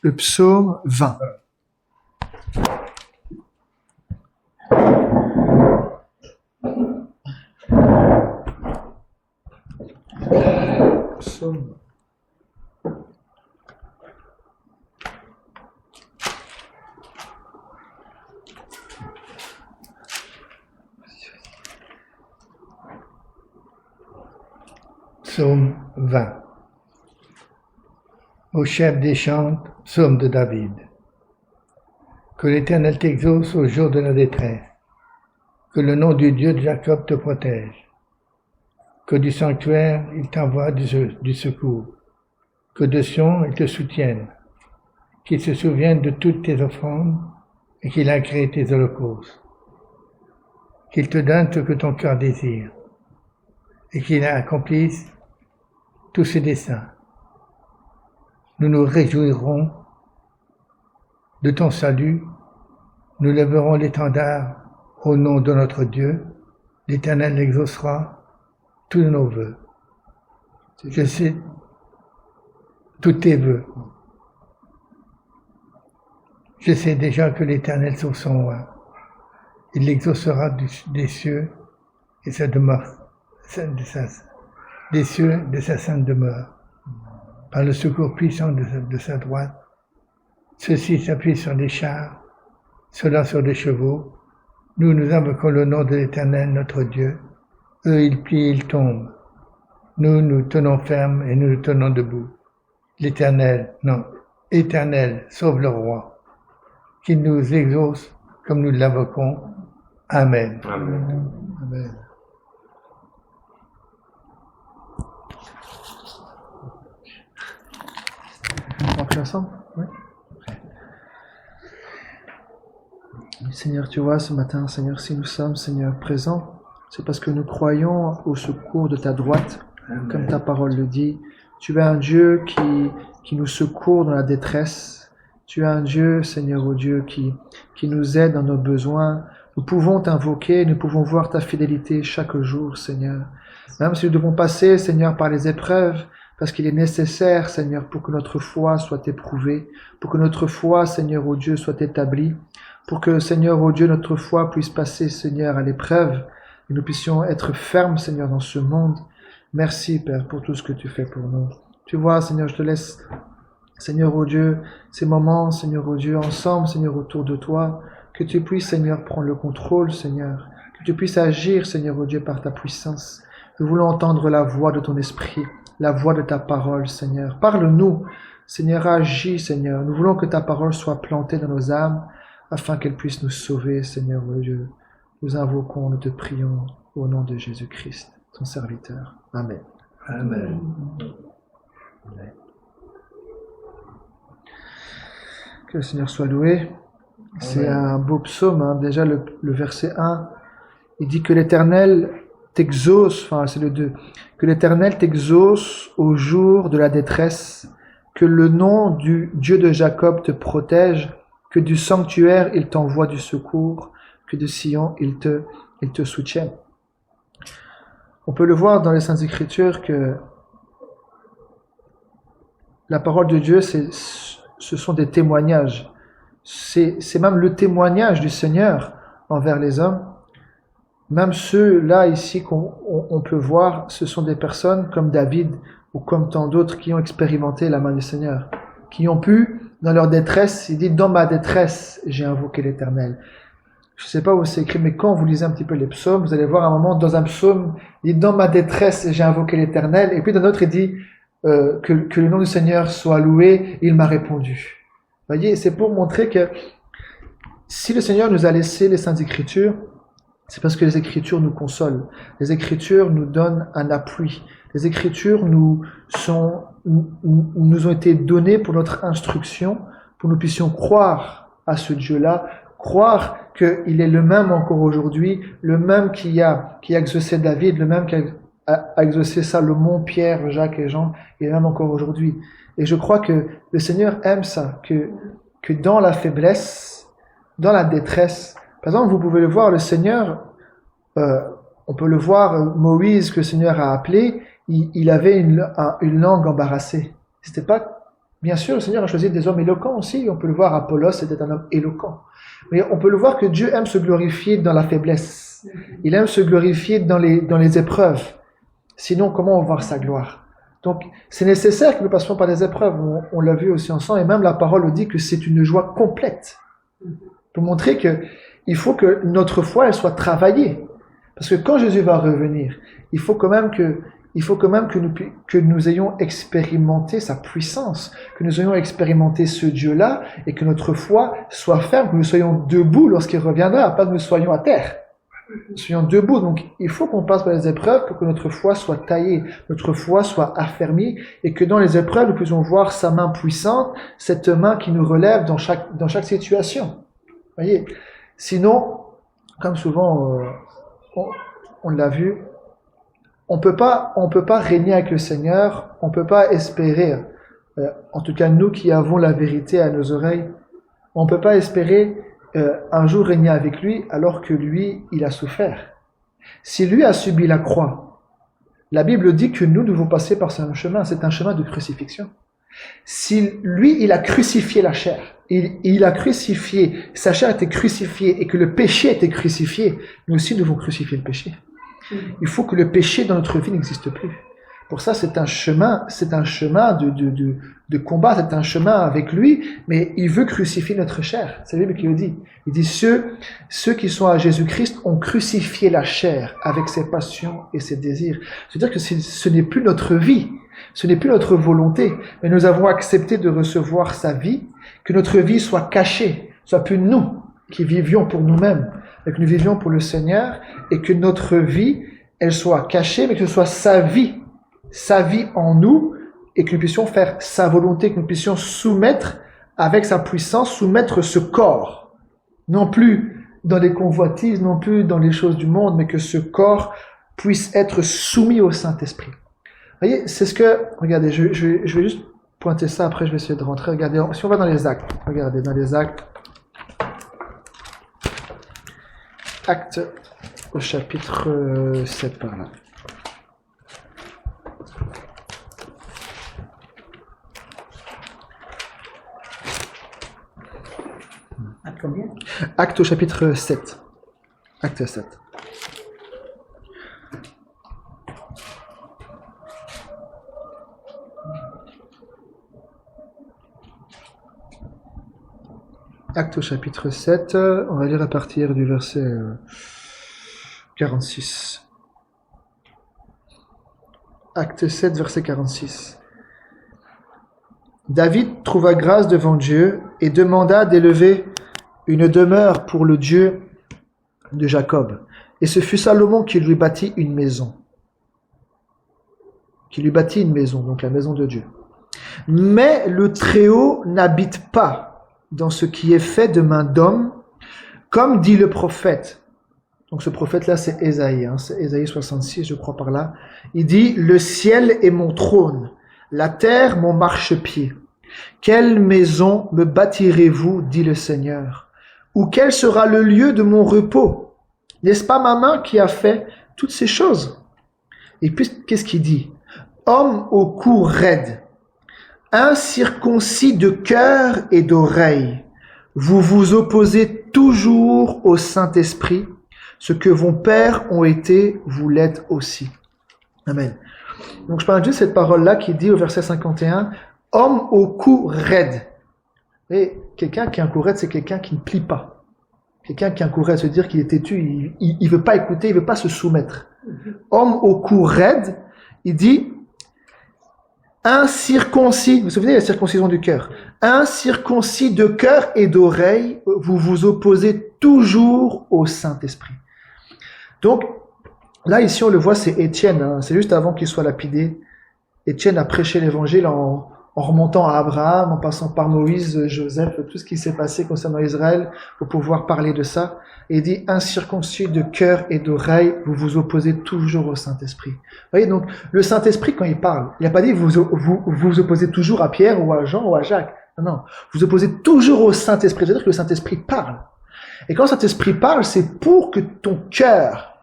le psaume 20. Psaume. Psaume 20. Au chef des chants, psaume de David. Que l'Éternel t'exauce au jour de la détresse. Que le nom du Dieu de Jacob te protège. Que du sanctuaire, il t'envoie du secours. Que de Sion, il te soutienne. Qu'il se souvienne de toutes tes offrandes et qu'il agrée tes holocaustes. Qu'il te donne ce que ton cœur désire et qu'il accomplisse tous ses desseins. Nous nous réjouirons de ton salut, nous lèverons l'étendard au nom de notre Dieu, l'Éternel exaucera tous nos vœux. Je sais tous tes vœux. Je sais déjà que l'Éternel sauve son roi. Il l'exaucera des cieux et sa demeure, des cieux de sa sainte demeure. Par le secours puissant de sa droite, ceux-ci s'appuient sur des chars, ceux-là sur des chevaux. Nous invoquons le nom de l'Éternel, notre Dieu. Eux, ils plient, ils tombent. Nous tenons ferme et nous nous tenons debout. L'Éternel, sauve le roi. Qu'il nous exauce comme nous l'invoquons. Amen. Amen. Amen. On prie ensemble? Oui. Seigneur, tu vois, ce matin, Seigneur, si nous sommes, Seigneur, présents, c'est parce que nous croyons au secours de ta droite, comme ta parole le dit. Tu es un Dieu qui nous secourt dans la détresse. Tu es un Dieu, Seigneur, oh Dieu, qui nous aide dans nos besoins. Nous pouvons t'invoquer, nous pouvons voir ta fidélité chaque jour, Seigneur. Même si nous devons passer, Seigneur, par les épreuves, parce qu'il est nécessaire, Seigneur, pour que notre foi soit éprouvée, pour que notre foi, Seigneur, oh Dieu, soit établie, pour que, Seigneur, oh Dieu, notre foi puisse passer, Seigneur, à l'épreuve, et nous puissions être fermes, Seigneur, dans ce monde. Merci, Père, pour tout ce que tu fais pour nous. Tu vois, Seigneur, je te laisse, Seigneur, oh Dieu, ces moments, Seigneur, oh Dieu, ensemble, Seigneur, autour de toi, que tu puisses, Seigneur, prendre le contrôle, Seigneur, que tu puisses agir, Seigneur, oh Dieu, par ta puissance. Nous voulons entendre la voix de ton esprit, la voix de ta parole, Seigneur. Parle-nous, Seigneur, agis, Seigneur. Nous voulons que ta parole soit plantée dans nos âmes, afin qu'elle puisse nous sauver, Seigneur, oh Dieu. Nous invoquons, nous te prions, au nom de Jésus-Christ, ton serviteur. Amen. Amen. Amen. Que le Seigneur soit loué. C'est un beau psaume, hein. Déjà le verset 1, il dit que l'Éternel t'exauce, enfin c'est le 2, que l'Éternel t'exauce au jour de la détresse, que le nom du Dieu de Jacob te protège, que du sanctuaire il t'envoie du secours, que de Sion il te soutienne. On peut le voir dans les Saintes Écritures que la parole de Dieu, ce sont des témoignages. C'est même le témoignage du Seigneur envers les hommes. Même ceux-là ici qu'on peut voir, ce sont des personnes comme David ou comme tant d'autres qui ont expérimenté la main du Seigneur, qui ont pu, dans leur détresse, il dit « Dans ma détresse, j'ai invoqué l'Éternel ». Je ne sais pas où c'est écrit, mais quand vous lisez un petit peu les psaumes, vous allez voir un moment, dans un psaume, il dit « Dans ma détresse, j'ai invoqué l'Éternel ». Et puis dans l'autre, il dit que le nom du Seigneur soit loué, il m'a répondu. Vous voyez, c'est pour montrer que si le Seigneur nous a laissé les Saintes Écritures, c'est parce que les Écritures nous consolent. Les Écritures nous donnent un appui. Les Écritures nous ont été données pour notre instruction, pour que nous puissions croire à ce Dieu-là, croire qu'il est le même encore aujourd'hui, le même qui a exaucé David, le même qui a exaucé Salomon, Pierre, Jacques et Jean, il est le même encore aujourd'hui. Et je crois que le Seigneur aime ça, que dans la faiblesse, dans la détresse, par exemple, vous pouvez le voir, le Seigneur, on peut le voir, Moïse, que le Seigneur a appelé, il avait une langue embarrassée. C'était pas Bien sûr, le Seigneur a choisi des hommes éloquents aussi. On peut le voir, Apollos était un homme éloquent. Mais on peut le voir que Dieu aime se glorifier dans la faiblesse. Il aime se glorifier dans les épreuves. Sinon, comment on va voir sa gloire? Donc, c'est nécessaire que nous passions par des épreuves. On l'a vu aussi ensemble. Et même la parole nous dit que c'est une joie complète. Pour montrer que il faut que notre foi, elle soit travaillée. Parce que quand Jésus va revenir, il faut quand même que nous ayons expérimenté sa puissance, que nous ayons expérimenté ce Dieu-là, et que notre foi soit ferme, que nous soyons debout lorsqu'il reviendra, pas que nous soyons à terre. Nous soyons debout. Donc, il faut qu'on passe par les épreuves pour que notre foi soit taillée, notre foi soit affermie, et que dans les épreuves, nous puissions voir sa main puissante, cette main qui nous relève dans chaque situation. Voyez? Sinon, comme souvent, on l'a vu, on peut pas régner avec le Seigneur, on peut pas espérer, en tout cas nous qui avons la vérité à nos oreilles, on peut pas espérer un jour régner avec lui alors que lui, il a souffert. Si lui a subi la croix, la Bible dit que nous devons passer par ce chemin, c'est un chemin de crucifixion. Si lui, il a crucifié la chair, il a crucifié, sa chair a été crucifiée et que le péché a été crucifié, nous aussi devons crucifier le péché. Il faut que le péché dans notre vie n'existe plus. Pour ça, c'est un chemin de combat, c'est un chemin avec lui, mais il veut crucifier notre chair. C'est lui qui le dit. Il dit, ceux qui sont à Jésus-Christ ont crucifié la chair avec ses passions et ses désirs. C'est-à-dire que ce n'est plus notre vie, ce n'est plus notre volonté, mais nous avons accepté de recevoir sa vie, que notre vie soit cachée, soit plus nous qui vivions pour nous-mêmes, mais que nous vivions pour le Seigneur, et que notre vie, elle soit cachée, mais que ce soit sa vie en nous, et que nous puissions faire sa volonté, que nous puissions soumettre avec sa puissance, soumettre ce corps, non plus dans les convoitises, non plus dans les choses du monde, mais que ce corps puisse être soumis au Saint-Esprit. Vous voyez, c'est ce que, regardez, je vais juste pointer ça, après je vais essayer de rentrer. Regardez, si on va dans les actes, regardez, dans les actes, Actes au chapitre 7 par là. Acte combien? Acte au chapitre 7. Acte 7. Acte au chapitre 7, on va lire à partir du verset 46. Acte 7, verset 46. David trouva grâce devant Dieu et demanda d'élever une demeure pour le Dieu de Jacob. Et ce fut Salomon qui lui bâtit une maison. Donc la maison de Dieu. Mais le Très-Haut n'habite pas dans ce qui est fait de main d'homme, comme dit le prophète. Donc ce prophète-là, c'est Ésaïe, c'est Ésaïe 66, je crois par là. Il dit, « Le ciel est mon trône, la terre mon marchepied. Quelle maison me bâtirez-vous, dit le Seigneur, ou quel sera le lieu de mon repos? N'est-ce pas ma main qui a fait toutes ces choses? » Et puis, qu'est-ce qu'il dit? « Homme au cou raide, incirconcis de cœur et d'oreille, vous vous opposez toujours au Saint-Esprit, ce que vos pères ont été, vous l'êtes aussi. » Amen. Donc je parle juste de cette parole-là qui dit au verset 51, « Homme au cou raide ». Et quelqu'un qui a un cou raide, c'est quelqu'un qui ne plie pas. Quelqu'un qui a un cou raide, se dire qu'il est têtu, il veut pas écouter, il veut pas se soumettre. Homme au cou raide, il dit, incirconcis, vous vous souvenez de la circoncision du cœur, incirconcis de cœur et d'oreille, vous vous opposez toujours au Saint-Esprit. Donc, là, ici, on le voit, c'est Étienne, c'est juste avant qu'il soit lapidé. Étienne a prêché l'évangile en remontant à Abraham, en passant par Moïse, Joseph, tout ce qui s'est passé concernant Israël, pour pouvoir parler de ça. Et il dit, incirconcis de cœur et d'oreille, vous vous opposez toujours au Saint-Esprit. Vous voyez, donc, le Saint-Esprit, quand il parle, il n'a pas dit, vous opposez toujours à Pierre, ou à Jean, ou à Jacques. Non, vous opposez toujours au Saint-Esprit. C'est-à-dire que le Saint-Esprit parle. Et quand le Saint-Esprit parle, c'est pour que ton cœur,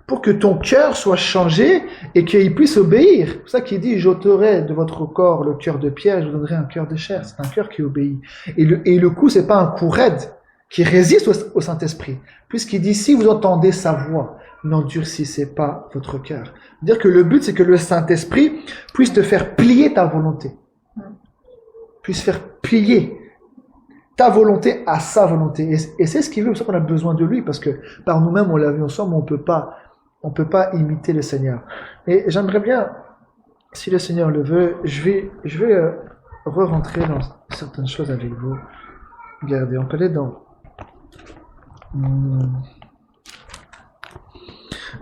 pour que ton cœur soit changé et qu'il puisse obéir. C'est pour ça qu'il dit, j'ôterai de votre corps le cœur de pierre, je vous donnerai un cœur de chair. C'est un cœur qui obéit. Et le coup, c'est pas un coup raide qui résiste au Saint-Esprit. Puisqu'il dit, si vous entendez sa voix, n'endurcissez pas votre cœur. C'est-à-dire que le but, c'est que le Saint-Esprit puisse te faire plier ta volonté. Puisse faire plier ta volonté à sa volonté. Et c'est ce qu'il veut, c'est pour ça qu'on a besoin de lui, parce que par nous-mêmes, on l'a vu ensemble, on peut pas imiter le Seigneur. Et j'aimerais bien, si le Seigneur le veut, je vais re-rentrer dans certaines choses avec vous. Regardez, on peut aller dans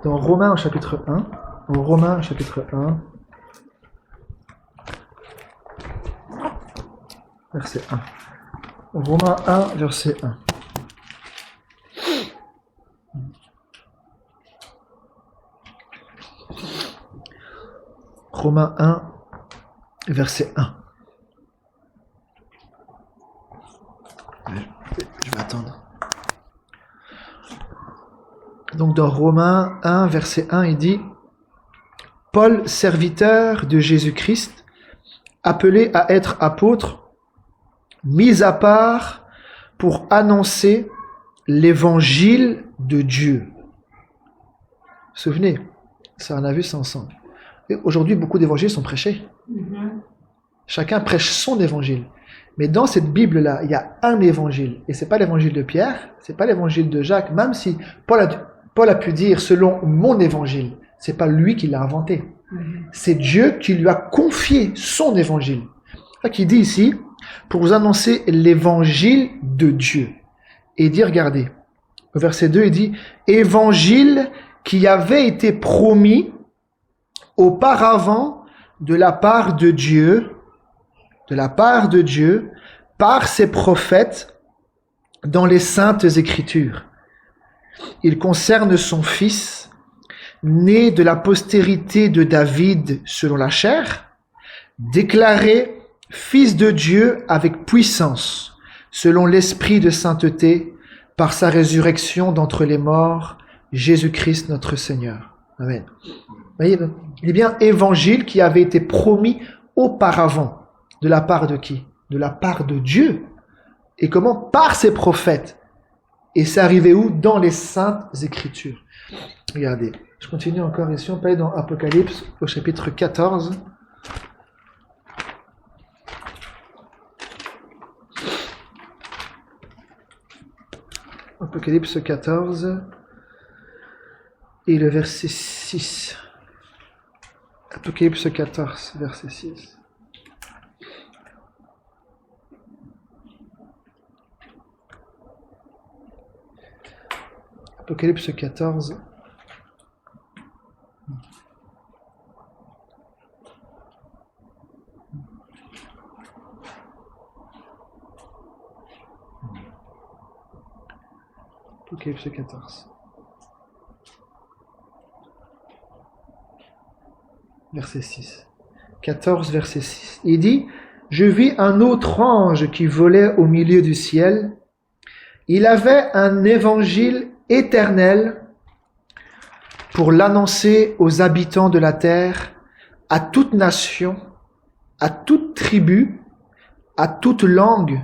Romains au chapitre 1. Romains chapitre 1. Verset 1. Romains 1, verset 1. Romains 1, verset 1. Je vais attendre. Donc dans Romains 1, verset 1, il dit « Paul, serviteur de Jésus-Christ, appelé à être apôtre, mis à part pour annoncer l'évangile de Dieu. » Vous vous souvenez, ça on a vu ça ensemble. Et aujourd'hui, beaucoup d'évangiles sont prêchés. Chacun prêche son évangile. Mais dans cette Bible-là, il y a un évangile. Et c'est pas l'évangile de Pierre, c'est pas l'évangile de Jacques, même si Paul a pu dire selon mon évangile. C'est pas lui qui l'a inventé. C'est Dieu qui lui a confié son évangile. C'est qui dit ici, pour vous annoncer l'évangile de Dieu. Et il dit, regardez, au verset 2, il dit, évangile qui avait été promis auparavant de la part de Dieu, par ses prophètes dans les saintes écritures. Il concerne son fils, né de la postérité de David selon la chair, déclaré fils de Dieu avec puissance, selon l'esprit de sainteté, par sa résurrection d'entre les morts, Jésus-Christ notre Seigneur. Amen. Vous voyez, il est bien évangile qui avait été promis auparavant. De la part de qui? De la part de Dieu. Et comment? Par ses prophètes. Et c'est arrivé où? Dans les saintes écritures. Regardez, je continue encore ici, on peut aller dans Apocalypse au chapitre 14. Apocalypse 14 et le verset 6. Apocalypse 14, verset 6. Apocalypse 14. Apocalypse 14. Verset 6. 14, verset 6. Il dit, « Je vis un autre ange qui volait au milieu du ciel. Il avait un évangile éternel pour l'annoncer aux habitants de la terre, à toute nation, à toute tribu, à toute langue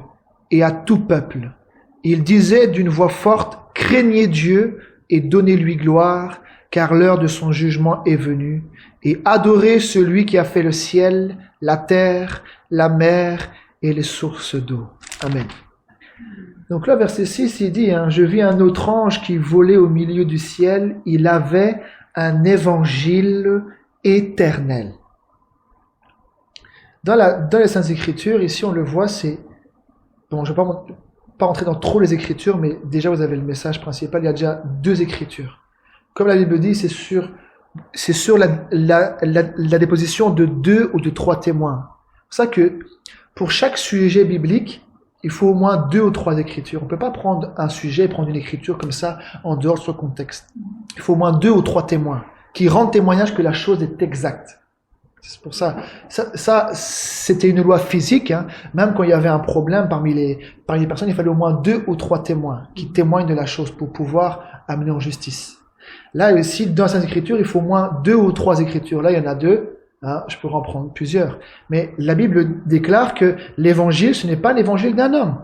et à tout peuple. Il disait d'une voix forte, « Craignez Dieu et donnez-lui gloire, car l'heure de son jugement est venue, et adorez celui qui a fait le ciel, la terre, la mer et les sources d'eau. » Amen. Donc là, verset 6, il dit, je vis un autre ange qui volait au milieu du ciel, il avait un évangile éternel. Dans les Saintes Écritures, ici on le voit, c'est... Bon, je ne vais pas rentrer dans trop les Écritures, mais déjà vous avez le message principal, il y a déjà 2 Écritures. Comme la Bible dit, c'est sur la déposition de 2 ou de 3 témoins. C'est pour ça que pour chaque sujet biblique, il faut au moins 2 ou 3 écritures. On ne peut pas prendre un sujet et prendre une écriture comme ça en dehors de son contexte. Il faut au moins 2 ou 3 témoins qui rendent témoignage que la chose est exacte. C'est pour ça. Ça c'était une loi physique. Même quand il y avait un problème parmi les personnes, il fallait au moins 2 ou 3 témoins qui témoignent de la chose pour pouvoir amener en justice. Là aussi, dans cette écriture, il faut au moins 2 ou 3 écritures. Là, il y en a 2. Hein, je pourrais en prendre plusieurs. Mais la Bible déclare que l'évangile, ce n'est pas l'évangile d'un homme.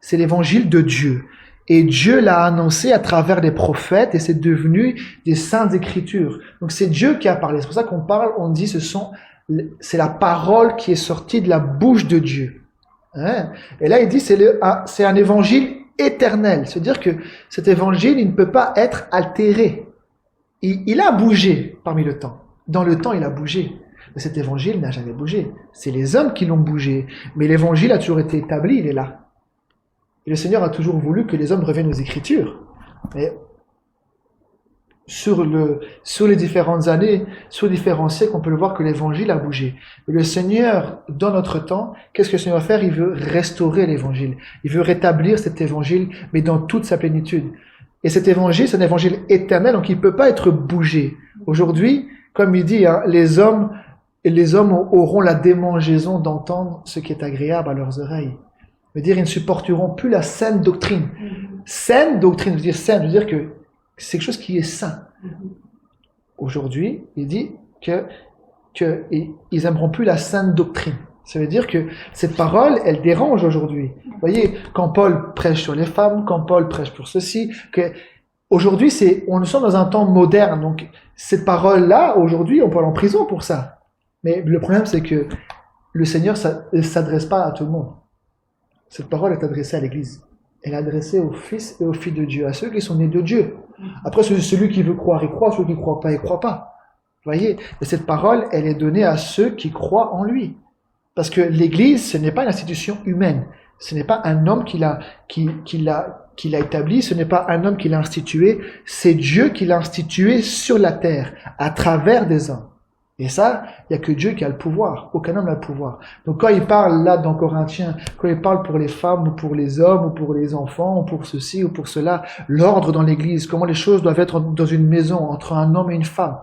C'est l'évangile de Dieu. Et Dieu l'a annoncé à travers les prophètes et c'est devenu des saintes écritures. Donc c'est Dieu qui a parlé. C'est pour ça qu'on parle, on dit c'est la parole qui est sortie de la bouche de Dieu. Hein? Et là, il dit c'est un évangile éternel. C'est-à-dire que cet évangile, il ne peut pas être altéré. Il a bougé parmi le temps. Dans le temps, il a bougé. Mais cet évangile n'a jamais bougé. C'est les hommes qui l'ont bougé. Mais l'évangile a toujours été établi, il est là. Et le Seigneur a toujours voulu que les hommes reviennent aux Écritures. Mais sur les différentes années, sur les différents siècles, on peut le voir que l'évangile a bougé. Mais le Seigneur, dans notre temps, qu'est-ce que le Seigneur va faire? Il veut restaurer l'évangile. Il veut rétablir cet évangile, mais dans toute sa plénitude. Et cet évangile, c'est un évangile éternel, donc il ne peut pas être bougé. Aujourd'hui, comme il dit, hein, les hommes auront la démangeaison d'entendre ce qui est agréable à leurs oreilles. Dire ils ne supporteront plus la saine doctrine. Saine doctrine, veut dire saine, veut dire que c'est quelque chose qui est sain. Aujourd'hui, il dit que ils n'aimeront plus la saine doctrine. Ça veut dire que cette parole, elle dérange aujourd'hui. Vous voyez, quand Paul prêche sur les femmes, quand Paul prêche pour ceci, que aujourd'hui, nous sommes dans un temps moderne. Donc, cette parole-là, aujourd'hui, on peut aller en prison pour ça. Mais le problème, c'est que le Seigneur ne s'adresse pas à tout le monde. Cette parole est adressée à l'Église. Elle est adressée aux fils et aux filles de Dieu, à ceux qui sont nés de Dieu. Après, celui qui veut croire, il croit, celui qui ne croit pas, il ne croit pas. Vous voyez? Et cette parole, elle est donnée à ceux qui croient en lui. Parce que l'Église, ce n'est pas une institution humaine. Ce n'est pas un homme qui l'a établi, ce n'est pas un homme qui l'a institué. C'est Dieu qui l'a institué sur la terre, à travers des hommes. Et ça, il n'y a que Dieu qui a le pouvoir. Aucun homme n'a le pouvoir. Donc quand il parle là dans Corinthiens, quand il parle pour les femmes ou pour les hommes ou pour les enfants ou pour ceci ou pour cela, l'ordre dans l'église, comment les choses doivent être dans une maison entre un homme et une femme.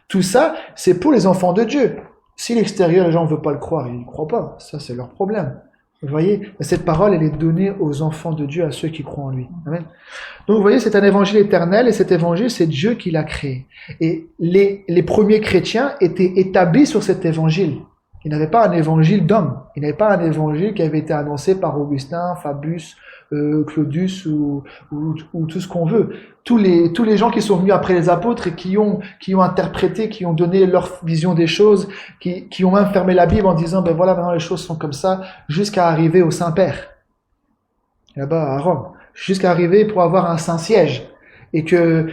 Tout ça, c'est pour les enfants de Dieu. Si l'extérieur, les gens ne veulent pas le croire, ils ne croient pas. Ça, c'est leur problème. Vous voyez, cette parole, elle est donnée aux enfants de Dieu, à ceux qui croient en lui. Amen. Donc, vous voyez, c'est un évangile éternel, et cet évangile, c'est Dieu qui l'a créé. Et les premiers chrétiens étaient établis sur cet évangile. Ils n'avaient pas un évangile d'homme. Ils n'avaient pas un évangile qui avait été annoncé par Augustin, Fabius, Claudius ou tout ce qu'on veut. Tous les gens qui sont venus après les apôtres et qui ont interprété, qui ont donné leur vision des choses, qui ont même fermé la Bible en disant ben voilà maintenant les choses sont comme ça, jusqu'à arriver au Saint-Père là-bas à Rome, jusqu'à arriver pour avoir un Saint-Siège et que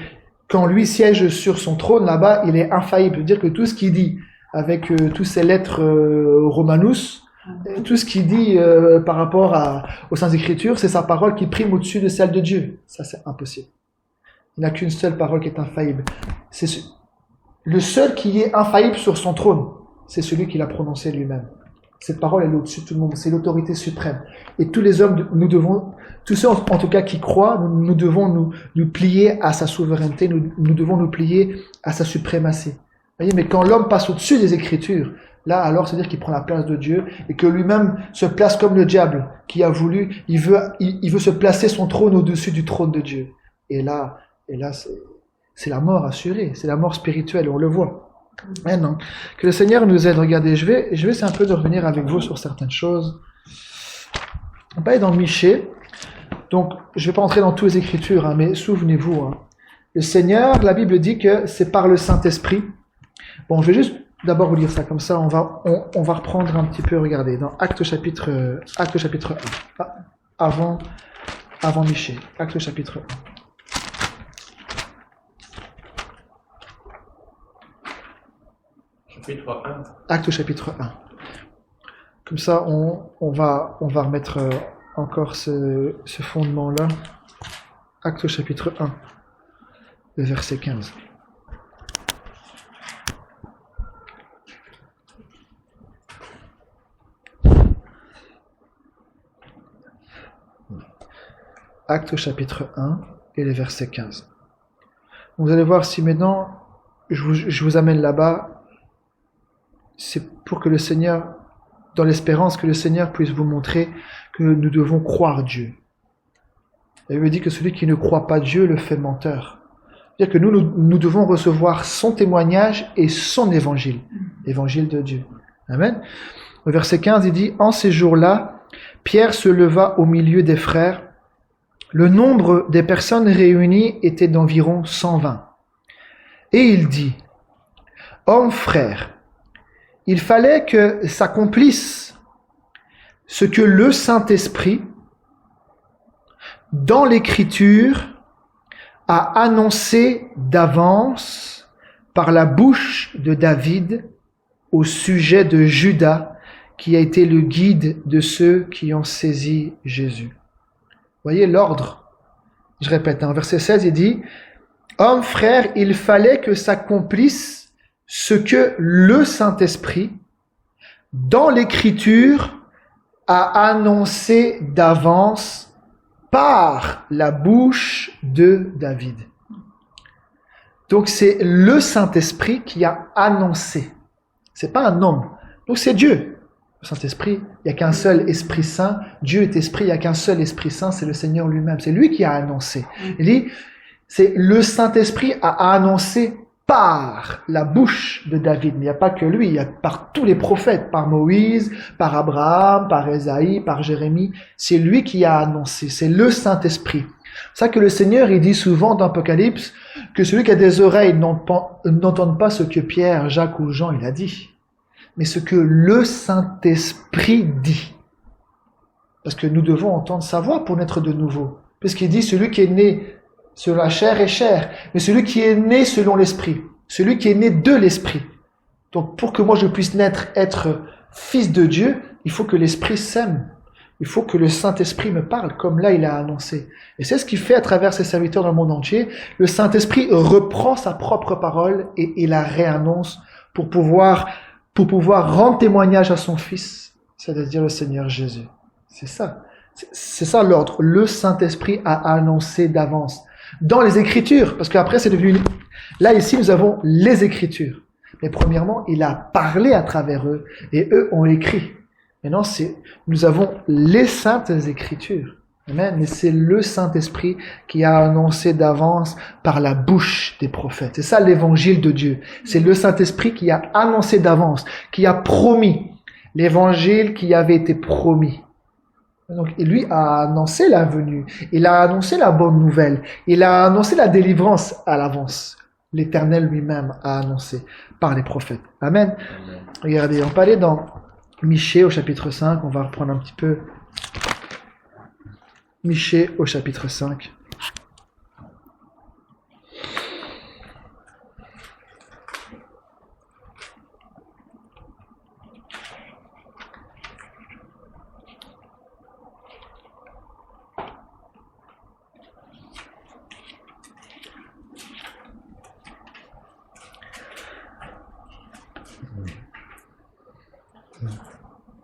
quand lui siège sur son trône là-bas, il est infaillible. C'est-à-dire que tout ce qu'il dit avec tous ces lettres Romanus, tout ce qu'il dit par rapport aux Saintes Écritures, c'est sa parole qui prime au-dessus de celle de Dieu. Ça, c'est impossible. Il n'y a qu'une seule parole qui est infaillible. Le seul qui est infaillible sur son trône, c'est celui qui l'a prononcé lui-même. Cette parole, elle est au-dessus de tout le monde. C'est l'autorité suprême. Et tous les hommes, tous ceux en tout cas qui croient, nous devons nous plier à sa souveraineté, nous devons nous plier à sa suprématie. Vous voyez, mais quand l'homme passe au-dessus des Écritures, là, alors, c'est-à-dire qu'il prend la place de Dieu et que lui-même se place comme le diable qui a voulu, il veut se placer son trône au-dessus du trône de Dieu. Et là, c'est la mort assurée, c'est la mort spirituelle, on le voit. Maintenant, que le Seigneur nous aide. Regardez, je vais essayer un peu de revenir avec vous sur certaines choses. On va aller dans Michée. Donc, je ne vais pas entrer dans toutes les Écritures, hein, mais souvenez-vous, hein, le Seigneur, la Bible dit que c'est par le Saint-Esprit. Bon, je vais juste d'abord vous lire ça, comme ça on va reprendre un petit peu, regardez, dans Actes chapitre 1, avant Michée, Actes chapitre 1. Chapitre 1. Actes chapitre 1. Comme ça, on va remettre encore ce fondement-là. Actes chapitre 1, le verset 15. Actes chapitre 1 et le verset 15. Vous allez voir si maintenant je vous amène là-bas, c'est pour que le Seigneur, dans l'espérance que le Seigneur puisse vous montrer que nous devons croire Dieu. Il veut dire que celui qui ne croit pas Dieu le fait menteur. C'est-à-dire que nous devons recevoir son témoignage et son évangile, l'évangile de Dieu. Amen. Au verset 15, il dit, « En ces jours-là, Pierre se leva au milieu des frères. Le nombre des personnes réunies était d'environ 120. Et il dit, « Hommes frères, il fallait que s'accomplisse ce que le Saint-Esprit, dans l'Écriture, a annoncé d'avance par la bouche de David au sujet de Judas, qui a été le guide de ceux qui ont saisi Jésus. » Voyez l'ordre. Je répète, en verset 16, il dit, « Hommes, frères, il fallait que s'accomplisse ce que le Saint-Esprit, dans l'Écriture, a annoncé d'avance par la bouche de David. » Donc c'est le Saint-Esprit qui a annoncé. C'est pas un homme. Donc c'est Dieu. Le Saint-Esprit, il n'y a qu'un seul Esprit Saint. Dieu est Esprit, il n'y a qu'un seul Esprit Saint, c'est le Seigneur lui-même. C'est lui qui a annoncé. Il dit, c'est le Saint-Esprit a annoncé par la bouche de David. Mais il n'y a pas que lui, il y a par tous les prophètes, par Moïse, par Abraham, par Ésaïe, par Jérémie. C'est lui qui a annoncé, c'est le Saint-Esprit. C'est ça que le Seigneur, il dit souvent dans l'Apocalypse, que celui qui a des oreilles n'entende pas ce que Pierre, Jacques ou Jean, il a dit, mais ce que le Saint-Esprit dit. Parce que nous devons entendre sa voix pour naître de nouveau. Puisqu'il dit, celui qui est né selon la chair est chair, mais celui qui est né selon l'Esprit, celui qui est né de l'Esprit. Donc pour que moi je puisse naître, être fils de Dieu, il faut que l'Esprit s'aime. Il faut que le Saint-Esprit me parle, comme là il a annoncé. Et c'est ce qu'il fait à travers ses serviteurs dans le monde entier. Le Saint-Esprit reprend sa propre parole et il la réannonce pour pouvoir rendre témoignage à son Fils, c'est-à-dire le Seigneur Jésus. C'est ça. C'est ça l'ordre. Le Saint-Esprit a annoncé d'avance. Dans les Écritures, parce qu'après c'est devenu... Là, ici, nous avons les Écritures. Mais premièrement, il a parlé à travers eux, et eux ont écrit. Maintenant, nous avons les Saintes Écritures. Amen. Mais c'est le Saint-Esprit qui a annoncé d'avance par la bouche des prophètes. C'est ça l'évangile de Dieu. C'est le Saint-Esprit qui a annoncé d'avance, qui a promis l'évangile qui avait été promis. Donc, lui a annoncé la venue. Il a annoncé la bonne nouvelle. Il a annoncé la délivrance à l'avance. L'Éternel lui-même a annoncé par les prophètes. Amen. Amen. Regardez, on peut aller dans Michée au chapitre 5. On va reprendre un petit peu. Michée au chapitre 5.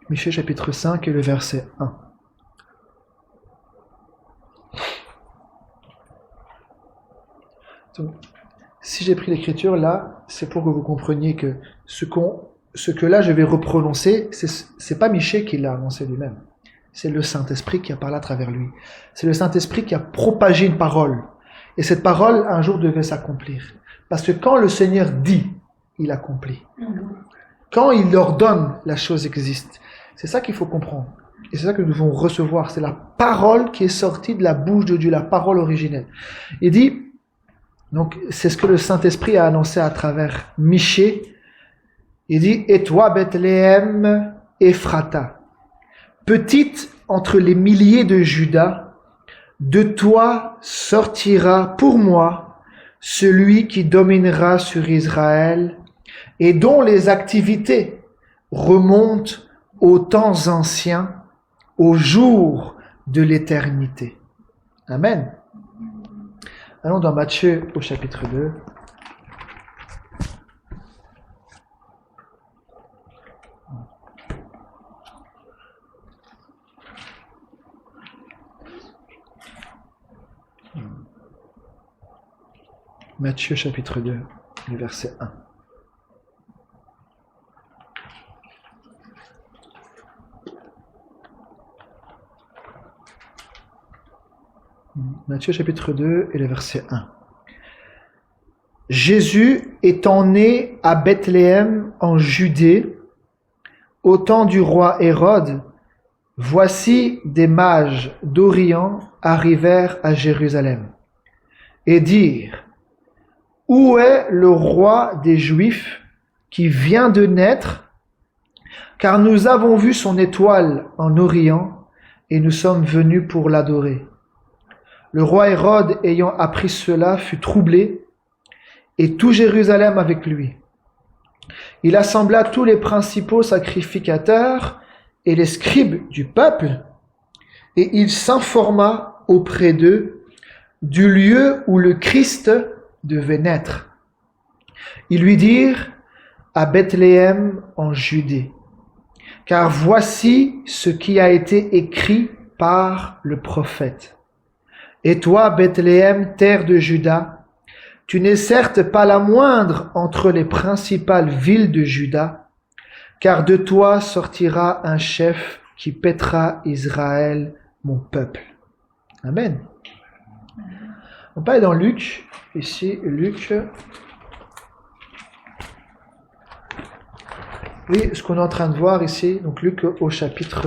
Michée chapitre 5 et le verset 1. Donc, si j'ai pris l'écriture là, c'est pour que vous compreniez que ce que là je vais reprononcer, c'est pas Michée qui l'a annoncé lui-même. C'est le Saint-Esprit qui a parlé à travers lui. C'est le Saint-Esprit qui a propagé une parole. Et cette parole, un jour, devait s'accomplir. Parce que quand le Seigneur dit, il accomplit. Quand il ordonne, la chose existe. C'est ça qu'il faut comprendre. Et c'est ça que nous devons recevoir. C'est la parole qui est sortie de la bouche de Dieu, la parole originelle. Il dit, donc c'est ce que le Saint-Esprit a annoncé à travers Michée. Il dit, et toi, Bethléem, Ephrata, petite entre les milliers de Juda, de toi sortira pour moi celui qui dominera sur Israël et dont les activités remontent aux temps anciens, aux jours de l'éternité. Amen. Allons dans Matthieu au chapitre 2. Matthieu chapitre 2, le verset 1. Matthieu chapitre 2 et le verset 1. Jésus étant né à Bethléem en Judée, au temps du roi Hérode, voici des mages d'Orient arrivèrent à Jérusalem et dirent, où est le roi des Juifs qui vient de naître? Car nous avons vu son étoile en Orient et nous sommes venus pour l'adorer. Le roi Hérode, ayant appris cela, fut troublé et tout Jérusalem avec lui. Il assembla tous les principaux sacrificateurs et les scribes du peuple et il s'informa auprès d'eux du lieu où le Christ devait naître. Ils lui dirent, à Bethléem en Judée, car voici ce qui a été écrit par le prophète. Et toi, Bethléem, terre de Juda, tu n'es certes pas la moindre entre les principales villes de Juda, car de toi sortira un chef qui paîtra Israël, mon peuple. Amen. On va aller dans Luc, ici, Luc. Oui, ce qu'on est en train de voir ici, donc Luc au chapitre...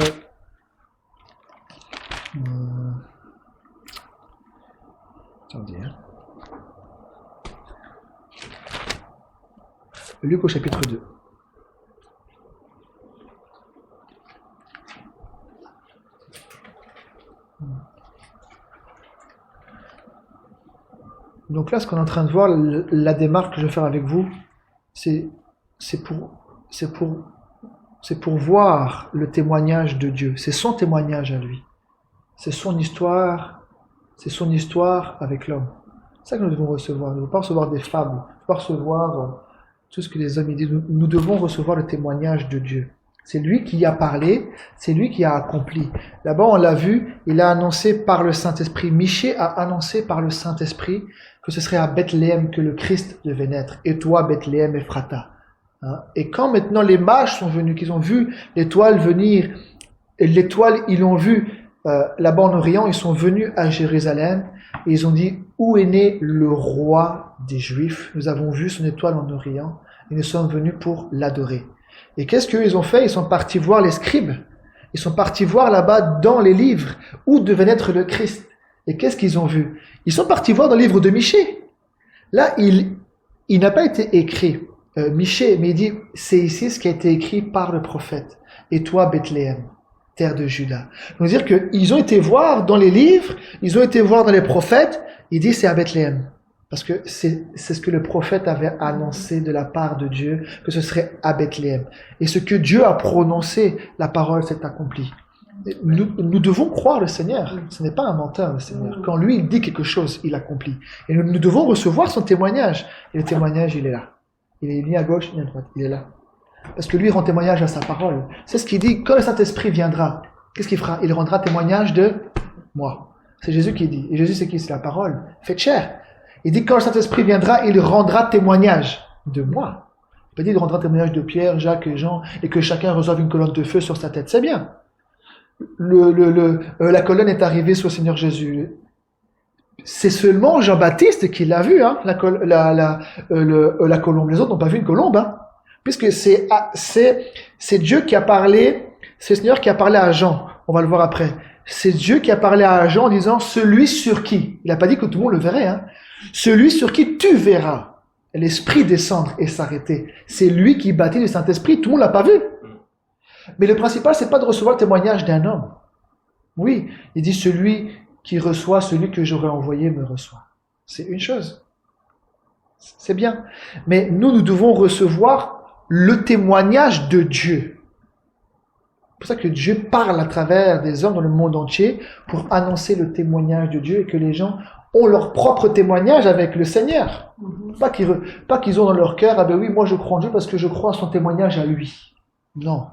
Attendez. Luc au chapitre 2. Donc là, ce qu'on est en train de voir, la démarche que je vais faire avec vous, c'est pour voir le témoignage de Dieu. C'est son témoignage à lui. C'est son histoire avec l'homme. C'est ça que nous devons recevoir. Nous ne devons pas recevoir des fables, nous ne devons pas recevoir tout ce que les hommes disent. Nous devons recevoir le témoignage de Dieu. C'est lui qui a parlé, c'est lui qui a accompli. Là-bas, on l'a vu, il a annoncé par le Saint-Esprit. Michée a annoncé par le Saint-Esprit que ce serait à Bethléem que le Christ devait naître. Et toi, Bethléem, Ephrata. Et quand maintenant les mages sont venus, qu'ils ont vu l'étoile venir, et l'étoile, ils l'ont vue là-bas en Orient, ils sont venus à Jérusalem, et ils ont dit, où est né le roi des Juifs? Nous avons vu son étoile en Orient, et nous sommes venus pour l'adorer. Et qu'est-ce qu'ils ont fait? Ils sont partis voir les scribes. Ils sont partis voir là-bas dans les livres où devait naître le Christ. Et qu'est-ce qu'ils ont vu? Ils sont partis voir dans le livre de Michée. Là, il n'a pas été écrit Michée, mais il dit, c'est ici ce qui a été écrit par le prophète. Et toi, Bethléem, terre de Juda. Donc, dire qu'ils ont été voir dans les livres, ils ont été voir dans les prophètes, il dit c'est à Bethléem. Parce que c'est ce que le prophète avait annoncé de la part de Dieu, que ce serait à Bethléem. Et ce que Dieu a prononcé, la parole s'est accomplie. Nous devons croire le Seigneur. Ce n'est pas un menteur, le Seigneur. Quand lui, il dit quelque chose, il accomplit. Et nous devons recevoir son témoignage. Et le témoignage, il est là. Il est ni à gauche, ni à droite. Il est là. Parce que lui, il rend témoignage à sa parole. C'est ce qu'il dit. Quand le Saint-Esprit viendra, qu'est-ce qu'il fera? Il rendra témoignage de moi. C'est Jésus qui dit. Et Jésus, c'est qui? C'est la parole. Faites chair. Il dit, quand le Saint-Esprit viendra, il rendra témoignage de moi. Il peut dire, il rendra témoignage de Pierre, Jacques et Jean, et que chacun reçoive une colonne de feu sur sa tête. C'est bien. La colonne est arrivée sur le Seigneur Jésus. C'est seulement Jean-Baptiste qui l'a vu, hein, la colombe. Les autres n'ont pas vu une colombe, hein, puisque c'est Dieu qui a parlé, c'est le Seigneur qui a parlé à Jean. On va le voir après. C'est Dieu qui a parlé à Jean en disant, celui sur qui, il n'a pas dit que tout le monde le verrait, hein, celui sur qui tu verras l'Esprit descendre et s'arrêter. C'est lui qui bâtit le Saint-Esprit, tout le monde l'a pas vu. Mais le principal, c'est pas de recevoir le témoignage d'un homme. Oui, il dit, celui qui reçoit, celui que j'aurais envoyé me reçoit. C'est une chose. C'est bien. Mais nous devons recevoir le témoignage de Dieu. C'est pour ça que Dieu parle à travers des hommes dans le monde entier pour annoncer le témoignage de Dieu et que les gens ont leur propre témoignage avec le Seigneur. Pas qu'ils ont dans leur cœur, ah ben oui, moi je crois en Dieu parce que je crois à son témoignage à lui. Non.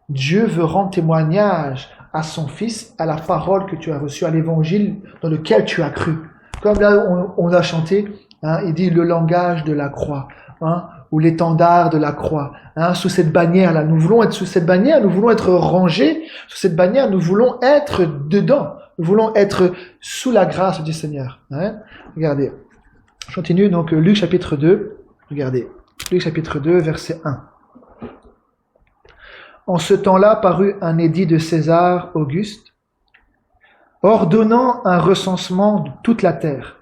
Dieu veut rendre témoignage à son Fils, à la parole que tu as reçue, à l'évangile dans lequel tu as cru. Comme là, on a chanté, hein, il dit le langage de la croix, hein, ou l'étendard de la croix. Hein, sous cette bannière, là, nous voulons être sous cette bannière, nous voulons être rangés sous cette bannière, nous voulons être dedans. Nous voulons être sous la grâce du Seigneur. Hein. Regardez, Je continue, donc Luc chapitre 2, regardez, Luc chapitre 2, verset 1. En ce temps-là parut un édit de César Auguste, ordonnant un recensement de toute la terre.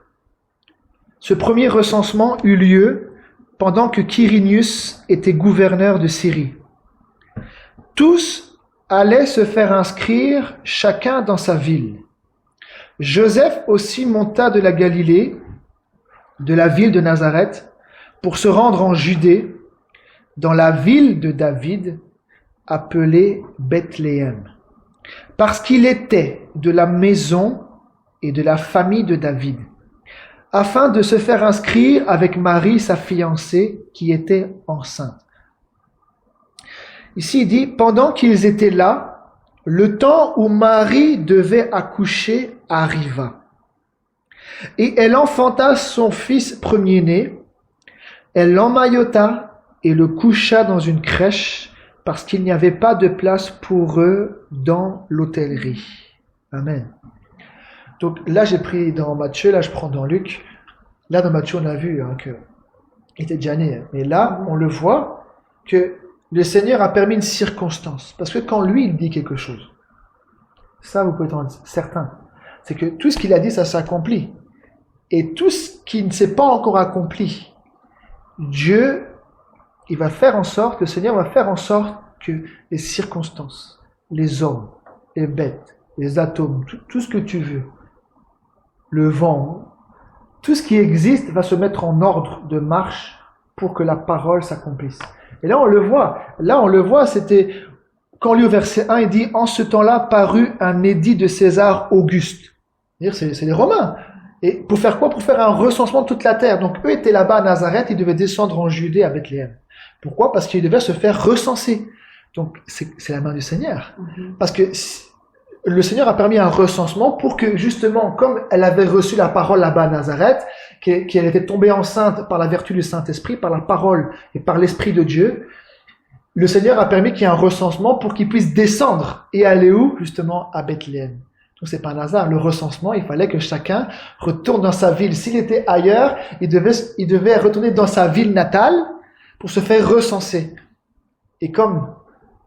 Ce premier recensement eut lieu pendant que Quirinius était gouverneur de Syrie. Tous allaient se faire inscrire, chacun dans sa ville. Joseph aussi monta de la Galilée, de la ville de Nazareth, pour se rendre en Judée, dans la ville de David, appelée Bethléem, parce qu'il était de la maison et de la famille de David, afin de se faire inscrire avec Marie, sa fiancée, qui était enceinte. Ici, il dit, pendant qu'ils étaient là, le temps où Marie devait accoucher arriva. Et elle enfanta son fils premier-né, elle l'emmaillota et le coucha dans une crèche, parce qu'il n'y avait pas de place pour eux dans l'hôtellerie. Amen. Donc là, j'ai pris dans Matthieu, là je prends dans Luc. Là, dans Matthieu, on a vu qu'il était déjà né. Mais là, on le voit que le Seigneur a permis une circonstance. Parce que quand lui, il dit quelque chose, ça, vous pouvez être certain, c'est que tout ce qu'il a dit, ça s'accomplit. Et tout ce qui ne s'est pas encore accompli, Dieu, il va faire en sorte, le Seigneur va faire en sorte que les circonstances, les hommes, les bêtes, les atomes, tout ce que tu veux, le vent, tout ce qui existe va se mettre en ordre de marche pour que la parole s'accomplisse. Et là, on le voit, c'était, quand on lit au verset 1, il dit, en ce temps-là parut un édit de César Auguste. C'est les Romains. Et pour faire quoi? Pour faire un recensement de toute la terre. Donc, eux étaient là-bas à Nazareth, ils devaient descendre en Judée à Bethléem. Pourquoi? Parce qu'ils devaient se faire recenser. Donc, c'est la main du Seigneur. Parce que le Seigneur a permis un recensement pour que, justement, comme elle avait reçu la parole là-bas à Nazareth, qu'elle était tombée enceinte par la vertu du Saint-Esprit, par la parole et par l'Esprit de Dieu, le Seigneur a permis qu'il y ait un recensement pour qu'il puisse descendre et aller où? Justement, à Bethléem. Donc, c'est pas un hasard. Le recensement, il fallait que chacun retourne dans sa ville. S'il était ailleurs, il devait retourner dans sa ville natale pour se faire recenser. Et comme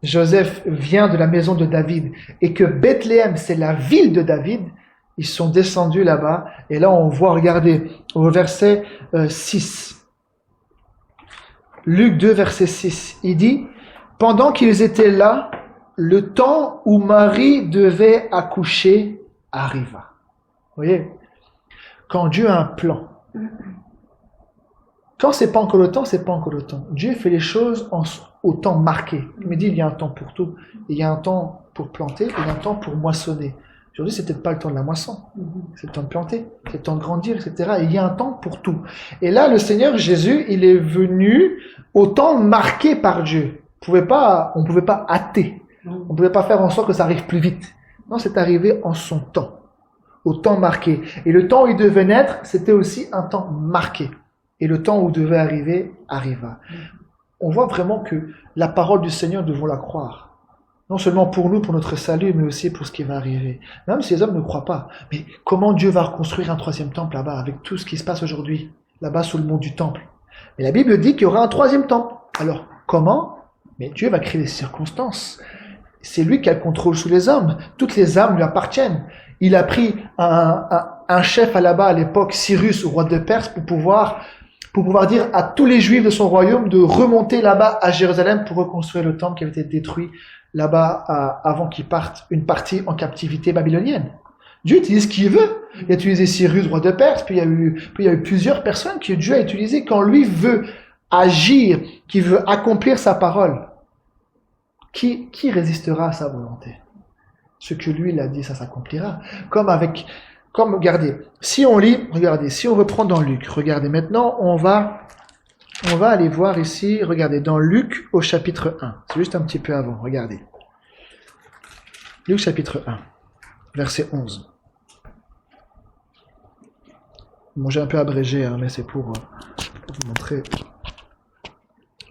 Joseph vient de la maison de David et que Bethléem, c'est la ville de David, ils sont descendus là-bas. Et là, on voit, regardez, au verset 6. Luc 2, verset 6. Il dit, « Pendant qu'ils étaient là, le temps où Marie devait accoucher arriva. » Vous voyez, quand Dieu a un plan, quand c'est pas encore le temps, c'est pas encore le temps. Dieu fait les choses au temps marqué. Il me dit, il y a un temps pour tout. Il y a un temps pour planter, il y a un temps pour moissonner. Aujourd'hui, c'est peut-être pas le temps de la moisson. C'est le temps de planter, c'est le temps de grandir, etc. Et il y a un temps pour tout. Et là, le Seigneur Jésus, il est venu au temps marqué par Dieu. On pouvait pas hâter. On ne pouvait pas faire en sorte que ça arrive plus vite. Non, c'est arrivé en son temps, au temps marqué. Et le temps où il devait naître, c'était aussi un temps marqué. Et le temps où il devait arriver, arriva. On voit vraiment que la parole du Seigneur, nous devons la croire. Non seulement pour nous, pour notre salut, mais aussi pour ce qui va arriver. Même si les hommes ne croient pas. Mais comment Dieu va reconstruire un troisième temple là-bas, avec tout ce qui se passe aujourd'hui, là-bas sous le mont du temple? Mais la Bible dit qu'il y aura un troisième temple. Alors, comment? Mais Dieu va créer les circonstances. C'est lui qui a le contrôle sous les hommes. Toutes les âmes lui appartiennent. Il a pris un chef là-bas à l'époque, Cyrus, roi de Perse, pour pouvoir dire à tous les Juifs de son royaume de remonter là-bas à Jérusalem pour reconstruire le temple qui avait été détruit là-bas avant qu'il parte une partie en captivité babylonienne. Dieu utilise ce qu'il veut. Il a utilisé Cyrus, roi de Perse, puis il y a eu plusieurs personnes que Dieu a utilisées quand lui veut agir, qui veut accomplir sa parole. Qui résistera à sa volonté? Ce que lui il a dit, ça s'accomplira. Comme regardez, si on reprend dans Luc, regardez, maintenant on va aller voir ici, regardez, dans Luc au chapitre 1. C'est juste un petit peu avant, regardez. Luc chapitre 1, verset 11. Bon, j'ai un peu abrégé, mais c'est pour vous montrer.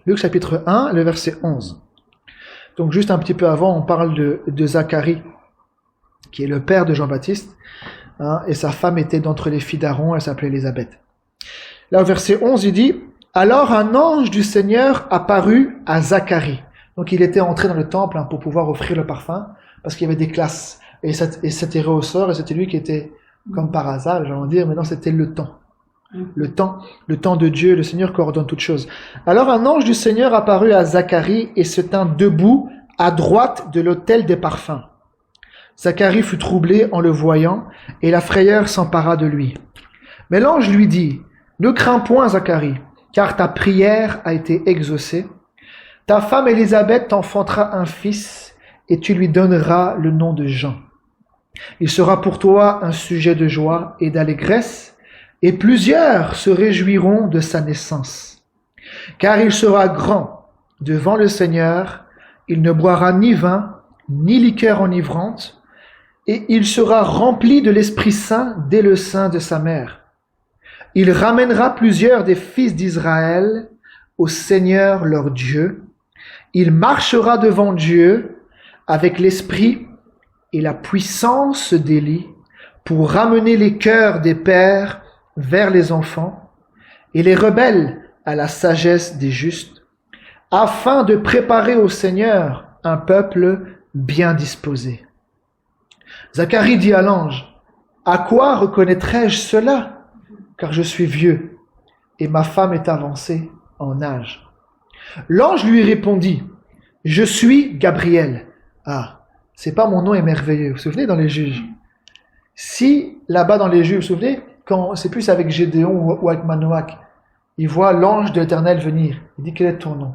Luc chapitre 1, le verset 11. Donc juste un petit peu avant, on parle de Zacharie, qui est le père de Jean-Baptiste, et sa femme était d'entre les filles d'Aaron, elle s'appelait Élisabeth. Là, au verset 11, il dit, « Alors un ange du Seigneur apparut à Zacharie. » Donc, il était entré dans le temple pour pouvoir offrir le parfum, parce qu'il y avait des classes. Et c'était au sort, et c'était lui qui était, comme par hasard, j'allais dire, mais non, c'était le temps. Le temps de Dieu, le Seigneur coordonne toutes choses. Alors un ange du Seigneur apparut à Zacharie et se tint debout à droite de l'autel des parfums. Zacharie fut troublé en le voyant, et la frayeur s'empara de lui. Mais l'ange lui dit, « Ne crains point, Zacharie, car ta prière a été exaucée. Ta femme Élisabeth t'enfantera un fils, et tu lui donneras le nom de Jean. Il sera pour toi un sujet de joie et d'allégresse, et plusieurs se réjouiront de sa naissance. Car il sera grand devant le Seigneur, il ne boira ni vin, ni liqueur enivrante, et il sera rempli de l'Esprit Saint dès le sein de sa mère. Il ramènera plusieurs des fils d'Israël au Seigneur leur Dieu. Il marchera devant Dieu avec l'esprit et la puissance d'Élie pour ramener les cœurs des pères vers les enfants et les rebelles à la sagesse des justes, afin de préparer au Seigneur un peuple bien disposé. Zacharie dit à l'ange, « À quoi reconnaîtrai-je cela? Car je suis vieux et ma femme est avancée en âge. » L'ange lui répondit, « Je suis Gabriel. » Ah, c'est pas mon nom est merveilleux. Vous vous souvenez dans les Juges? Si, là-bas dans les Juges, vous vous souvenez, quand c'est plus avec Gédéon ou avec Manoach, il voit l'ange de l'Éternel venir. Il dit, quel est ton nom?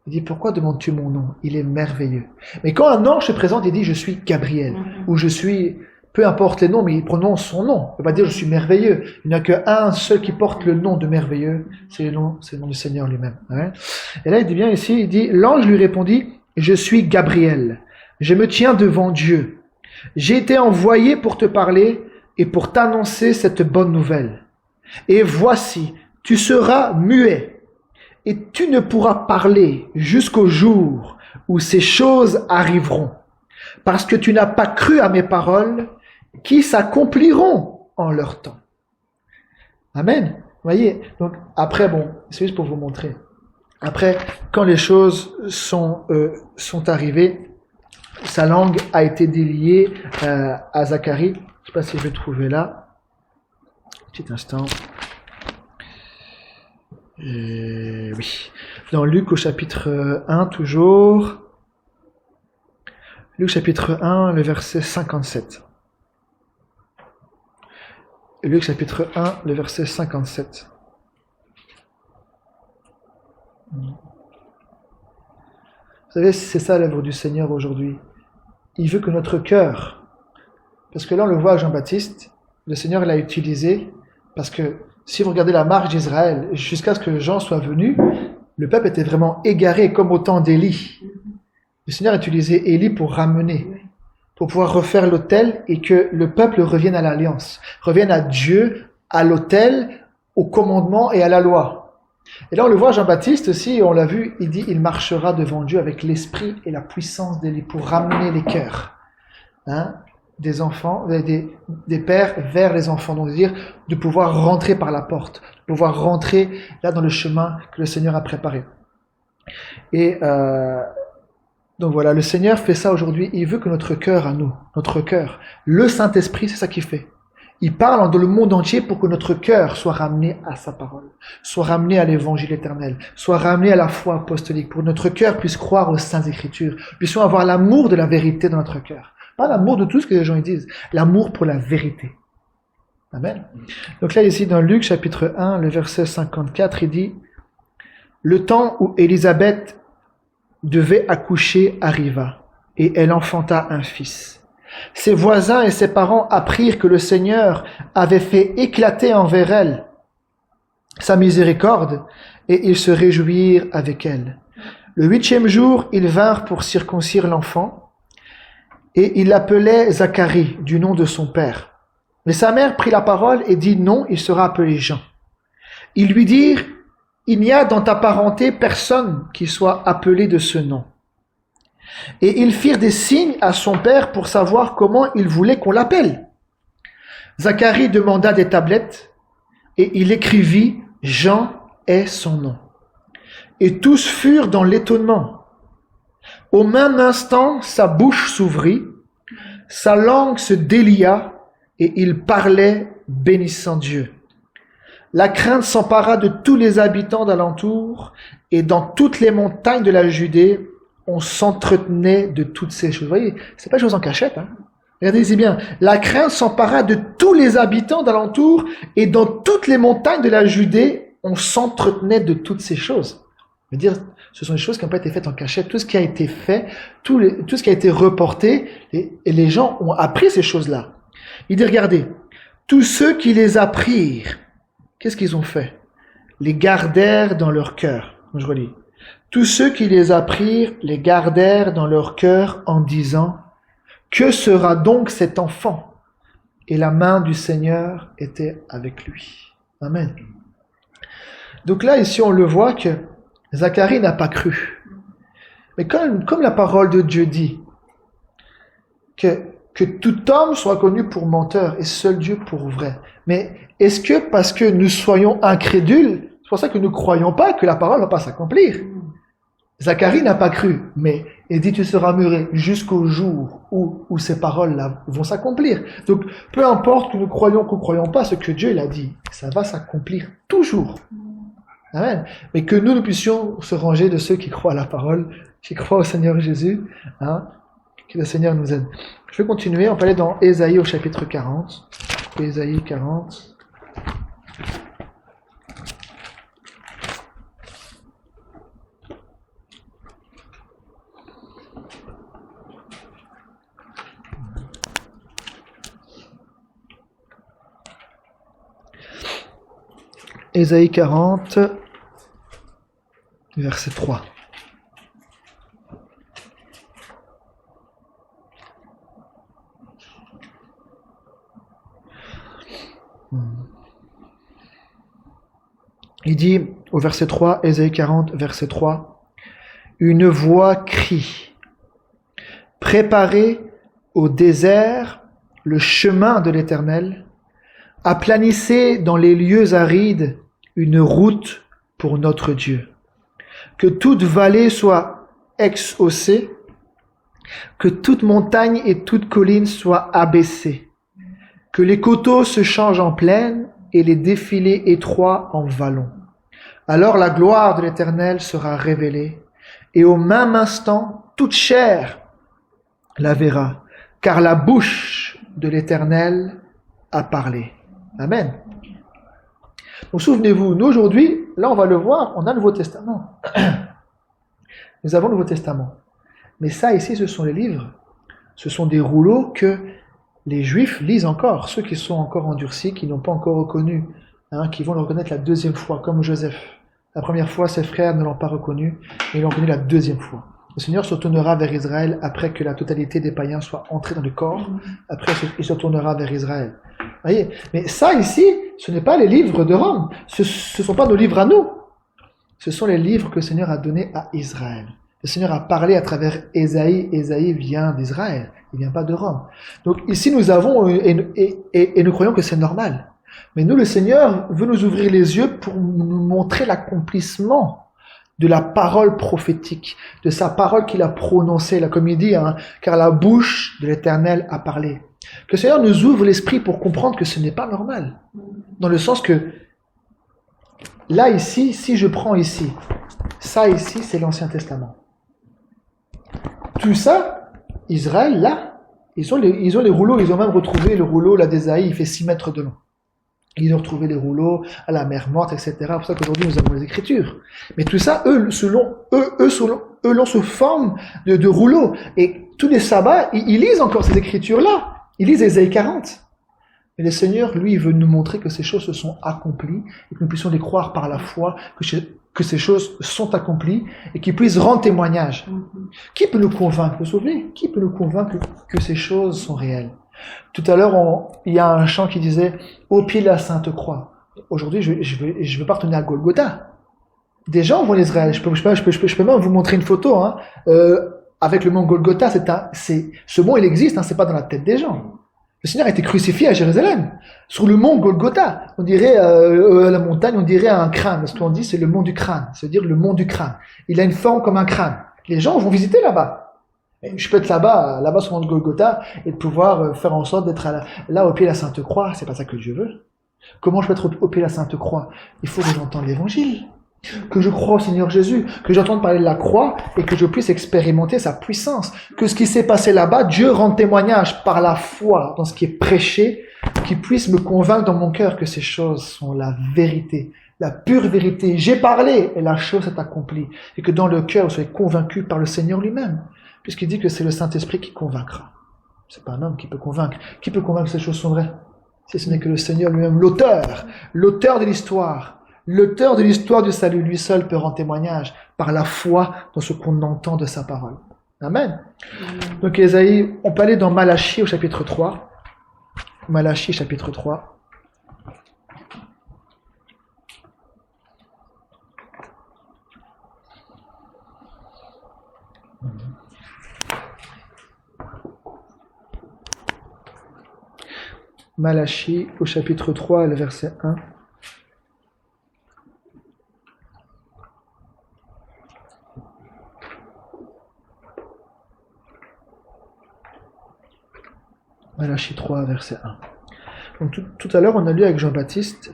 Il dit, pourquoi demandes-tu mon nom? Il est merveilleux. Mais quand un ange se présente, il dit, je suis Gabriel. Ou je suis, peu importe les noms, mais il prononce son nom. Il ne peut pas dire, je suis merveilleux. Il n'y a qu'un seul qui porte le nom de merveilleux. C'est le nom du Seigneur lui-même. Hein? Et là, il dit bien ici, il dit, l'ange lui répondit, je suis Gabriel. Je me tiens devant Dieu. J'ai été envoyé pour te parler et pour t'annoncer cette bonne nouvelle. Et voici, tu seras muet, et tu ne pourras parler jusqu'au jour où ces choses arriveront, parce que tu n'as pas cru à mes paroles, qui s'accompliront en leur temps. Amen. Vous voyez, donc après, bon, c'est juste pour vous montrer. Après, quand les choses sont arrivées, sa langue a été déliée à Zacharie. Je ne sais pas si je vais trouver là. Petit instant. Oui. Dans Luc au chapitre 1 toujours. Luc chapitre 1, le verset 57. Luc chapitre 1, le verset 57. Vous savez, c'est ça l'œuvre du Seigneur aujourd'hui. Il veut que notre cœur, parce que là on le voit à Jean-Baptiste, le Seigneur l'a utilisé, parce que si vous regardez la marche d'Israël, jusqu'à ce que Jean soit venu, le peuple était vraiment égaré comme au temps d'Élie. Le Seigneur a utilisé Élie pour ramener, pour pouvoir refaire l'autel et que le peuple revienne à l'alliance, revienne à Dieu, à l'autel, au commandement et à la loi. Et là, on le voit, Jean-Baptiste aussi, on l'a vu, il dit, il marchera devant Dieu avec l'esprit et la puissance d'Élie pour ramener les cœurs, des enfants, des pères vers les enfants. Donc, c'est-à-dire de pouvoir rentrer par la porte, de pouvoir rentrer là dans le chemin que le Seigneur a préparé. Et donc voilà, le Seigneur fait ça aujourd'hui. Il veut que notre cœur à nous, notre cœur, le Saint-Esprit, c'est ça qu'il fait. Il parle dans le monde entier pour que notre cœur soit ramené à sa parole, soit ramené à l'évangile éternel, soit ramené à la foi apostolique, pour que notre cœur puisse croire aux saintes écritures, puissions avoir l'amour de la vérité dans notre cœur. Pas l'amour de tout ce que les gens disent, l'amour pour la vérité. Amen. Donc là, ici, dans Luc chapitre 1, le verset 54, il dit, « Le temps où Élisabeth devait accoucher arriva, et elle enfanta un fils. Ses voisins et ses parents apprirent que le Seigneur avait fait éclater envers elle sa miséricorde, et ils se réjouirent avec elle. Le 8e jour, ils vinrent pour circoncire l'enfant, et ils l'appelaient Zacharie, du nom de son père. Mais sa mère prit la parole et dit, non, il sera appelé Jean. Ils lui dirent, il n'y a dans ta parenté personne qui soit appelé de ce nom. Et ils firent des signes à son père pour savoir comment il voulait qu'on l'appelle. Zacharie demanda des tablettes et il écrivit Jean est son nom. Et tous furent dans l'étonnement. Au même instant, sa bouche s'ouvrit, sa langue se délia, et il parlait, bénissant Dieu. La crainte s'empara de tous les habitants d'alentour, et dans toutes les montagnes de la Judée, on s'entretenait de toutes ces choses. Vous voyez, c'est pas chose en cachette, hein. Regardez-y bien. La crainte s'empara de tous les habitants d'alentour, et dans toutes les montagnes de la Judée, on s'entretenait de toutes ces choses. Je veux dire, ce sont des choses qui n'ont pas été faites en cachette. Tout ce qui a été fait, tout ce qui a été reporté, et les gens ont appris ces choses-là. Il dit, regardez, tous ceux qui les apprirent, qu'est-ce qu'ils ont fait? Les gardèrent dans leur cœur. Je relis. Tous ceux qui les apprirent, les gardèrent dans leur cœur en disant, que sera donc cet enfant? Et la main du Seigneur était avec lui. Amen. Donc là, ici, on le voit que Zacharie n'a pas cru. Mais comme la parole de Dieu dit, que tout homme soit connu pour menteur et seul Dieu pour vrai. Mais est-ce que parce que nous soyons incrédules, c'est pour ça que nous ne croyons pas que la parole ne va pas s'accomplir? Zacharie n'a pas cru, mais il dit tu seras muré jusqu'au jour où ces paroles-là vont s'accomplir. Donc, peu importe que nous croyons ou ne croyons pas ce que Dieu l'a dit, ça va s'accomplir toujours. Amen. Mais que nous puissions se ranger de ceux qui croient à la parole, qui croient au Seigneur Jésus, hein, que le Seigneur nous aide. Je vais continuer, on peut aller dans Ésaïe au chapitre 40. Ésaïe 40. Ésaïe 40, verset 3. Il dit au verset 3, Ésaïe 40, verset 3, « Une voix crie, préparez au désert le chemin de l'Éternel, aplanissez dans les lieux arides une route pour notre Dieu. Que toute vallée soit exhaussée, que toute montagne et toute colline soient abaissées, que les coteaux se changent en plaine et les défilés étroits en vallons. Alors la gloire de l'Éternel sera révélée, et au même instant, toute chair la verra, car la bouche de l'Éternel a parlé. » Amen. Donc souvenez-vous, nous aujourd'hui, là on va le voir, on a le Nouveau Testament. Nous avons le Nouveau Testament. Mais ça ici, ce sont les livres. Ce sont des rouleaux que les Juifs lisent encore, ceux qui sont encore endurcis, qui n'ont pas encore reconnu, hein, qui vont le reconnaître la deuxième fois, comme Joseph. La première fois, ses frères ne l'ont pas reconnu, et ils l'ont reconnu la deuxième fois. Le Seigneur se tournera vers Israël après que la totalité des païens soit entrée dans le corps. Après, il se tournera vers Israël. Voyez, mais ça ici, ce n'est pas les livres de Rome. Ce ne sont pas nos livres à nous. Ce sont les livres que le Seigneur a donnés à Israël. Le Seigneur a parlé à travers Ésaïe. Ésaïe vient d'Israël. Il ne vient pas de Rome. Donc ici, nous avons, et nous croyons que c'est normal. Mais nous, le Seigneur veut nous ouvrir les yeux pour nous montrer l'accomplissement de la parole prophétique, de sa parole qu'il a prononcée, là, comme il dit, hein, car la bouche de l'Éternel a parlé. Que le Seigneur nous ouvre l'esprit pour comprendre que ce n'est pas normal. Dans le sens que, là, ici, si je prends ici, ça ici, c'est l'Ancien Testament. Tout ça, Israël, là, ils ont les rouleaux, ils ont même retrouvé le rouleau, là, d'Ésaïe, il fait 6 mètres de long. Ils ont retrouvé les rouleaux à la mer Morte, etc. C'est pour ça qu'aujourd'hui, nous avons les Écritures. Mais tout ça, eux l'ont sous forme de rouleaux. Et tous les sabbats, ils lisent encore ces Écritures-là. Ils lisent Ésaïe 40. Mais le Seigneur, lui, veut nous montrer que ces choses se sont accomplies et que nous puissions les croire par la foi, que ces choses sont accomplies et qu'ils puissent rendre témoignage. Qui peut nous convaincre, vous vous souvenez? Qui peut nous convaincre que ces choses sont réelles? Tout à l'heure, il y a un chant qui disait « Au pied de la Sainte Croix ». Aujourd'hui, je veux pas retourner à Golgotha. Des gens vont en Israël. Je peux même vous montrer une photo, hein, avec le mot Golgotha. Ce mot, il existe, hein, c'est pas dans la tête des gens. Le Seigneur a été crucifié à Jérusalem, sur le mont Golgotha. On dirait, la montagne, on dirait un crâne. Parce qu'on dit, c'est le mont du crâne. C'est-à-dire le mont du crâne. Il a une forme comme un crâne. Les gens vont visiter là-bas. Et je peux être là-bas sur le mont de Golgotha, et de pouvoir faire en sorte d'être là au pied de la Sainte Croix. C'est pas ça que Dieu veut. Comment je peux être au pied de la Sainte Croix? Il faut que j'entende l'évangile. Que je croie au Seigneur Jésus, que j'entende parler de la croix et que je puisse expérimenter sa puissance. Que ce qui s'est passé là-bas, Dieu rende témoignage par la foi dans ce qui est prêché, qui puisse me convaincre dans mon cœur que ces choses sont la vérité, la pure vérité. J'ai parlé et la chose s'est accomplie. Et que dans le cœur, vous soyez convaincus par le Seigneur lui-même, puisqu'il dit que c'est le Saint-Esprit qui convaincra. C'est pas un homme qui peut convaincre. Qui peut convaincre que ces choses sont vraies? Si ce n'est que le Seigneur lui-même, l'auteur de l'histoire. L'auteur de l'histoire du salut, lui seul, peut rendre témoignage par la foi dans ce qu'on entend de sa parole. Amen. Donc, Ésaïe, on peut aller dans Malachie au chapitre 3. Malachie, chapitre 3. Malachie au chapitre 3, le verset 1. Malachie 3, verset 1. Donc tout à l'heure, on a lu avec Jean-Baptiste,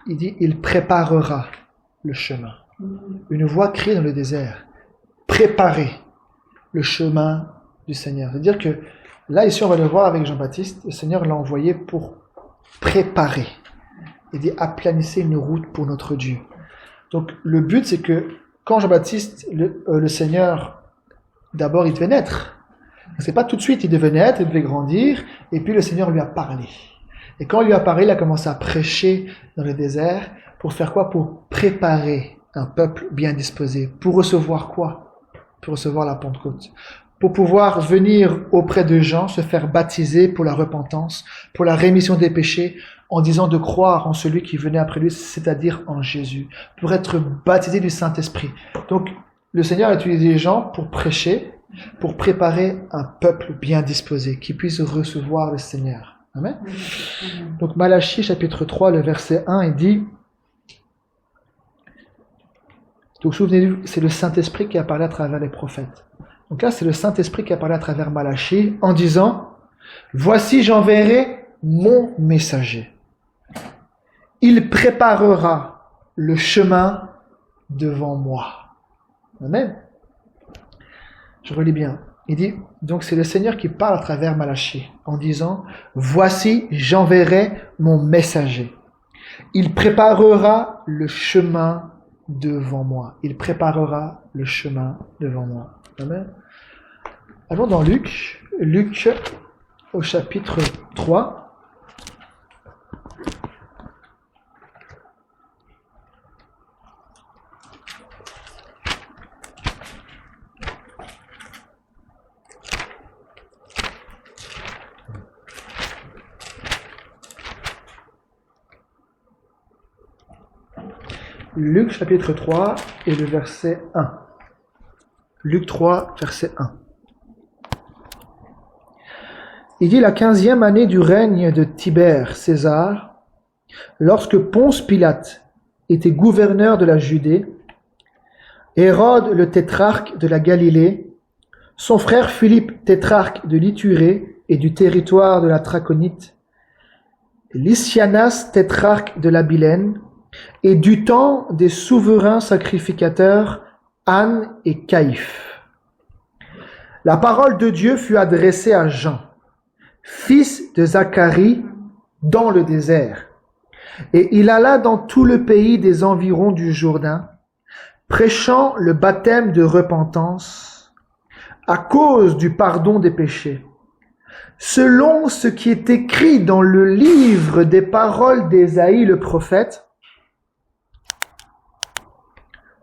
il dit, il préparera le chemin. Une voix crie dans le désert, préparez le chemin du Seigneur. C'est-à-dire que là, ici, on va le voir avec Jean-Baptiste, le Seigneur l'a envoyé pour préparer. Il dit, aplanissez une route pour notre Dieu. Donc le but, c'est que quand Jean-Baptiste, le Seigneur, d'abord, il devait naître. C'est pas tout de suite, il devait naître, il devait grandir, et puis le Seigneur lui a parlé. Et quand il lui a parlé, il a commencé à prêcher dans le désert, pour faire quoi? Pour préparer un peuple bien disposé. Pour recevoir quoi? Pour recevoir la Pentecôte. Pour pouvoir venir auprès de gens, se faire baptiser pour la repentance, pour la rémission des péchés, en disant de croire en celui qui venait après lui, c'est-à-dire en Jésus. Pour être baptisé du Saint-Esprit. Donc, le Seigneur a utilisé les gens pour prêcher, pour préparer un peuple bien disposé, qui puisse recevoir le Seigneur. Amen. Donc Malachie chapitre 3, le verset 1, il dit, donc souvenez-vous, c'est le Saint-Esprit qui a parlé à travers les prophètes. Donc là, c'est le Saint-Esprit qui a parlé à travers Malachie, en disant, voici j'enverrai mon messager. Il préparera le chemin devant moi. Amen. Je relis bien. Il dit, donc c'est le Seigneur qui parle à travers Malachie, en disant, voici j'enverrai mon messager. Il préparera le chemin devant moi. Il préparera le chemin devant moi. Amen. Allons dans Luc au chapitre 3. Luc chapitre 3 et le verset 1. Luc 3, verset 1. Il dit la 15e année du règne de Tibère César, lorsque Ponce Pilate était gouverneur de la Judée, Hérode le tétrarque de la Galilée, son frère Philippe tétrarque de l'Iturée et du territoire de la Traconite, Lysianas tétrarque de la Bilène, et du temps des souverains sacrificateurs Anne et Caïphe. La parole de Dieu fut adressée à Jean, fils de Zacharie, dans le désert. Et il alla dans tout le pays des environs du Jourdain, prêchant le baptême de repentance à cause du pardon des péchés, selon ce qui est écrit dans le livre des paroles d'Ésaïe le prophète.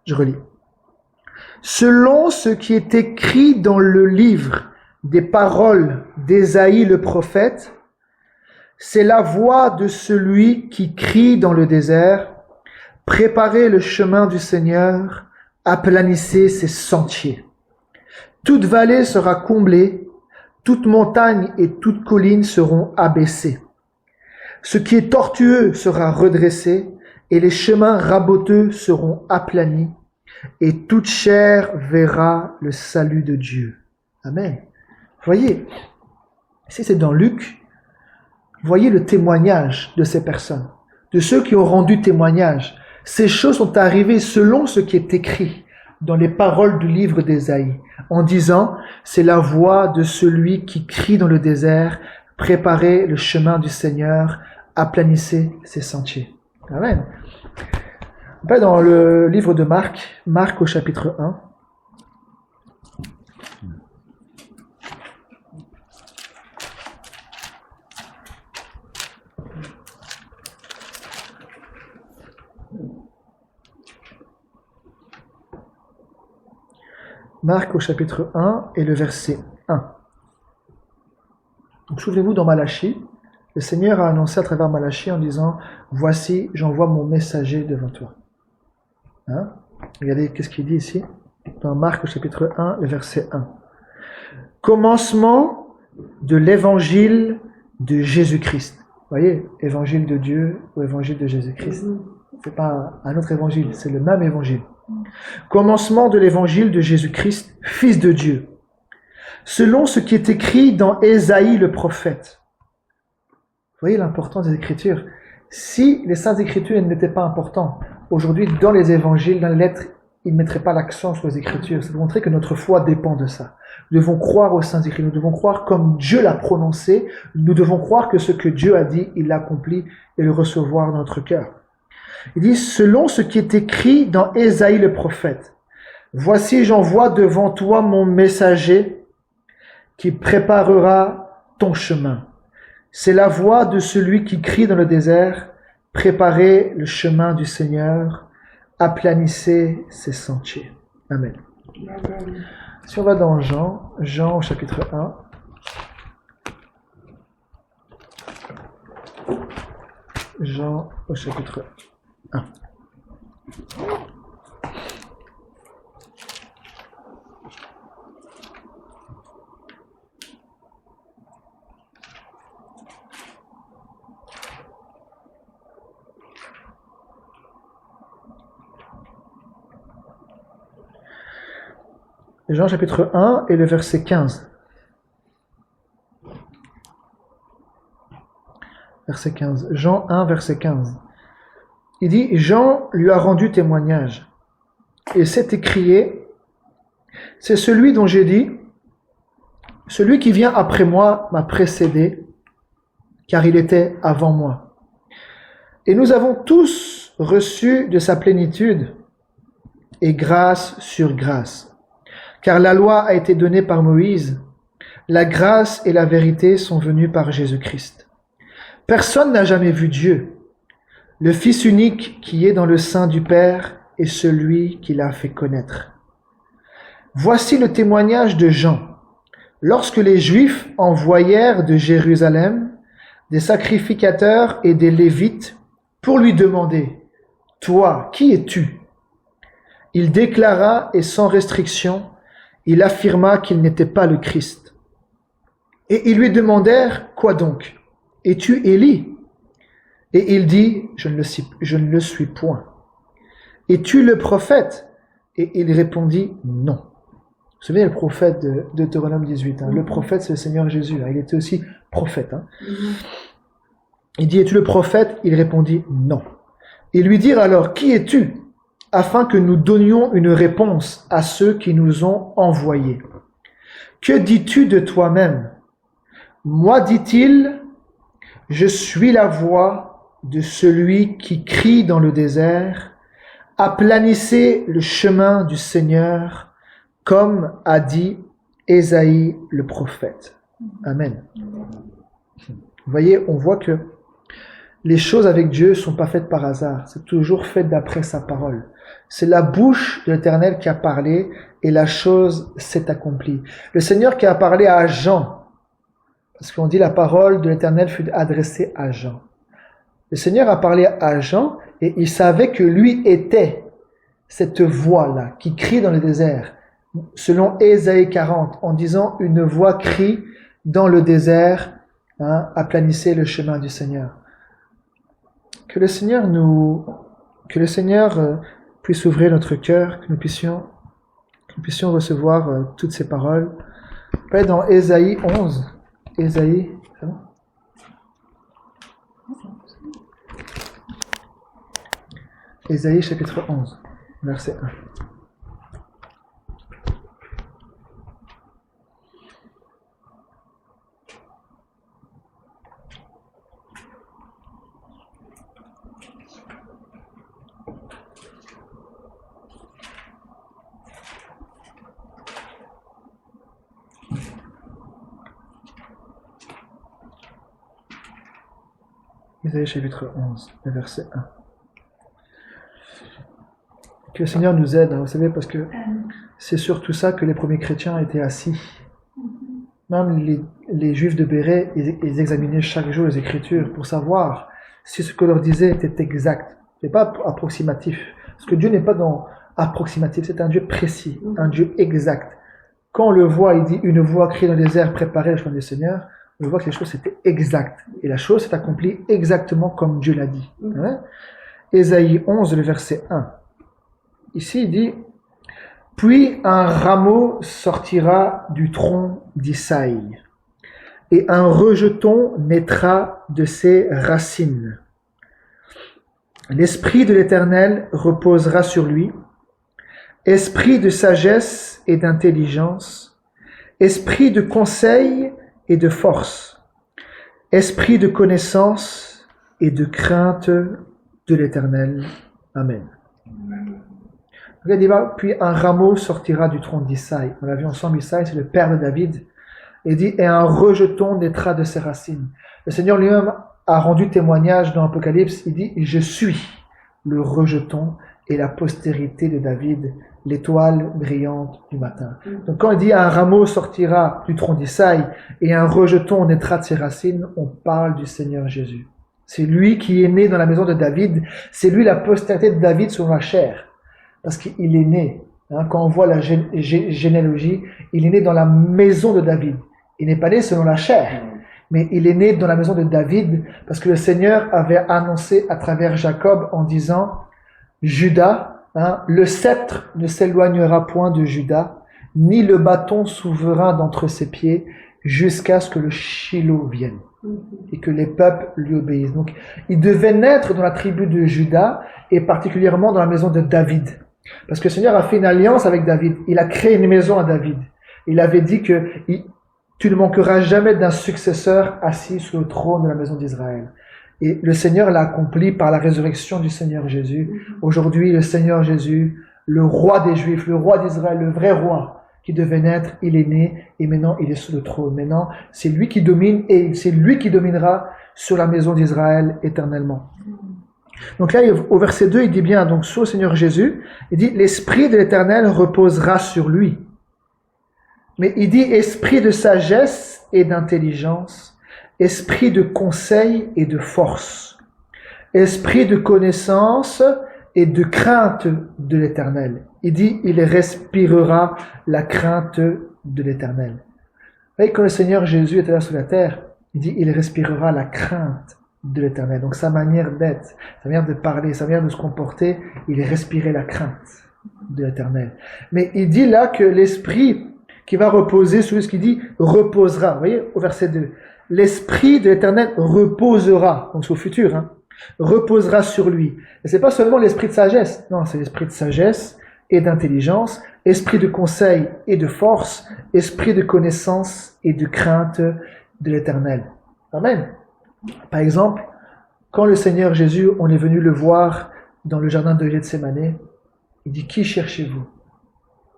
Je relis. Selon ce qui est écrit dans le livre des paroles d'Ésaïe le prophète, c'est la voix de celui qui crie dans le désert, préparez le chemin du Seigneur, aplanissez ses sentiers. Toute vallée sera comblée, Toute montagne et toute colline seront abaissées. Ce qui est tortueux sera redressé, et les chemins raboteux seront aplanis, et toute chair verra le salut de Dieu. Amen. Voyez, ici c'est dans Luc, voyez le témoignage de ces personnes, de ceux qui ont rendu témoignage. Ces choses sont arrivées selon ce qui est écrit dans les paroles du livre d'Ésaïe, en disant, c'est la voix de celui qui crie dans le désert, préparez le chemin du Seigneur, aplanissez ses sentiers. Amen. Dans le livre de Marc au chapitre 1, Marc au chapitre 1 et le verset 1. Donc souvenez-vous dans Malachie, le Seigneur a annoncé à travers Malachie en disant « Voici, j'envoie mon messager devant toi ». Hein? Regardez qu'est-ce qu'il dit ici dans Marc au chapitre 1, le verset 1. Commencement de l'évangile de Jésus-Christ. Vous voyez, évangile de Dieu ou évangile de Jésus-Christ. C'est pas un autre évangile, c'est le même évangile. Commencement de l'évangile de Jésus-Christ, Fils de Dieu, selon ce qui est écrit dans Ésaïe le prophète. Vous voyez l'importance des Écritures. Si les Saintes Écritures n'étaient pas importantes, aujourd'hui dans les évangiles, dans les lettres, ils ne mettraient pas l'accent sur les Écritures. C'est pour montrer que notre foi dépend de ça. Nous devons croire aux Saintes Écritures, nous devons croire comme Dieu l'a prononcé, nous devons croire que ce que Dieu a dit, il l'accomplit et le recevoir dans notre cœur. Il dit, selon ce qui est écrit dans Ésaïe le prophète, « Voici, j'envoie devant toi mon messager qui préparera ton chemin. C'est la voix de celui qui crie dans le désert, préparez le chemin du Seigneur, aplanissez ses sentiers. » Amen. Amen. Si on va dans Jean au chapitre 1, Jean au chapitre 1. Jean chapitre 1 et le verset 15. Verset 15. Jean 1, verset 15. Il dit, Jean lui a rendu témoignage et s'est écrié, c'est celui dont j'ai dit, celui qui vient après moi m'a précédé, car il était avant moi. Et nous avons tous reçu de sa plénitude et grâce sur grâce. Car la loi a été donnée par Moïse, la grâce et la vérité sont venues par Jésus-Christ. Personne n'a jamais vu Dieu. Le Fils unique qui est dans le sein du Père est celui qui l'a fait connaître. Voici le témoignage de Jean. Lorsque les Juifs envoyèrent de Jérusalem des sacrificateurs et des Lévites pour lui demander « Toi, qui es-tu » Il déclara et sans restriction, il affirma qu'il n'était pas le Christ. Et ils lui demandèrent, quoi donc? Es-tu Élie? Et il dit, je ne le suis point. Es-tu le prophète? Et il répondit, non. Vous vous souvenez le prophète de Deutéronome 18, le prophète c'est le Seigneur Jésus, il était aussi prophète. Il dit, es-tu le prophète? Il répondit, non. Ils lui dirent alors, qui es-tu? Afin que nous donnions une réponse à ceux qui nous ont envoyés. Que dis-tu de toi-même? Moi, dit-il, je suis la voix de celui qui crie dans le désert, aplanissez le chemin du Seigneur, comme a dit Ésaïe le prophète. Amen. Vous voyez, on voit que les choses avec Dieu sont pas faites par hasard, c'est toujours fait d'après sa parole. C'est la bouche de l'Éternel qui a parlé et la chose s'est accomplie. Le Seigneur qui a parlé à Jean, parce qu'on dit la parole de l'Éternel fut adressée à Jean. Le Seigneur a parlé à Jean et il savait que lui était cette voix-là qui crie dans le désert, selon Ésaïe 40, en disant une voix crie dans le désert, aplanissez le chemin du Seigneur. Que le Seigneur puisse ouvrir notre cœur, que nous puissions recevoir toutes ces paroles. Après, dans Ésaïe 11, Ésaïe, c'est bon? Ésaïe chapitre 11, verset 1. Ésaïe chapitre 11, verset 1. Que le Seigneur nous aide, vous savez, parce que c'est surtout ça que les premiers chrétiens étaient assis. Même les Juifs de Béret, ils examinaient chaque jour les Écritures pour savoir si ce que leur disait était exact. C'est pas approximatif. Parce que Dieu n'est pas dans approximatif, c'est un Dieu précis, un Dieu exact. Quand on le voit, il dit une voix crie dans les airs, préparez le chemin du Seigneur. On voit que les choses étaient exactes. Et la chose s'est accomplie exactement comme Dieu l'a dit. Ésaïe 11, le verset 1. Ici, il dit « Puis un rameau sortira du tronc d'Isaïe, et un rejeton naîtra de ses racines. L'Esprit de l'Éternel reposera sur lui, esprit de sagesse et d'intelligence, esprit de conseil et de force, esprit de connaissance et de crainte de l'Éternel. Amen. » Regardez, puis un rameau sortira du tronc d'Isaïe. On l'a vu ensemble, Isaïe, c'est le père de David. Il dit, et un rejeton naîtra de ses racines. Le Seigneur lui-même a rendu témoignage dans l'Apocalypse. Il dit, je suis le rejeton et la postérité de David, l'étoile brillante du matin. Donc quand il dit, un rameau sortira du tronc d'Isaïe et un rejeton naîtra de ses racines, on parle du Seigneur Jésus. C'est lui qui est né dans la maison de David. C'est lui la postérité de David sur la chair. Parce qu'il est né, quand on voit la généalogie, il est né dans la maison de David. Il n'est pas né selon la chair, mais il est né dans la maison de David, parce que le Seigneur avait annoncé à travers Jacob en disant, Judas, le sceptre ne s'éloignera point de Judas, ni le bâton souverain d'entre ses pieds, jusqu'à ce que le Shiloh vienne, et que les peuples lui obéissent. Donc, il devait naître dans la tribu de Judas, et particulièrement dans la maison de David. Parce que le Seigneur a fait une alliance avec David. Il a créé une maison à David. Il avait dit que tu ne manqueras jamais d'un successeur assis sur le trône de la maison d'Israël. Et le Seigneur l'a accompli par la résurrection du Seigneur Jésus. Aujourd'hui, le Seigneur Jésus, le roi des Juifs, le roi d'Israël, le vrai roi qui devait naître, il est né et maintenant il est sur le trône. Maintenant, c'est lui qui domine et c'est lui qui dominera sur la maison d'Israël éternellement. Donc là, au verset 2, il dit bien, donc sur le Seigneur Jésus, il dit, l'Esprit de l'Éternel reposera sur lui. Mais il dit, esprit de sagesse et d'intelligence, esprit de conseil et de force, esprit de connaissance et de crainte de l'Éternel. Il dit, il respirera la crainte de l'Éternel. Vous voyez, quand le Seigneur Jésus était là sur la terre, il dit, il respirera la crainte de l'Éternel. Donc sa manière d'être, sa manière de parler, sa manière de se comporter, il respirait la crainte de l'Éternel. Mais il dit là que l'Esprit qui va reposer sur ce qu'il dit, reposera. Vous voyez, au verset 2. L'Esprit de l'Éternel reposera, donc c'est au futur, reposera sur lui. Et c'est pas seulement l'esprit de sagesse, non, c'est l'esprit de sagesse et d'intelligence, esprit de conseil et de force, esprit de connaissance et de crainte de l'Éternel. Amen. Par exemple, quand le Seigneur Jésus, on est venu le voir dans le jardin de Gethsémane, il dit, qui cherchez-vous?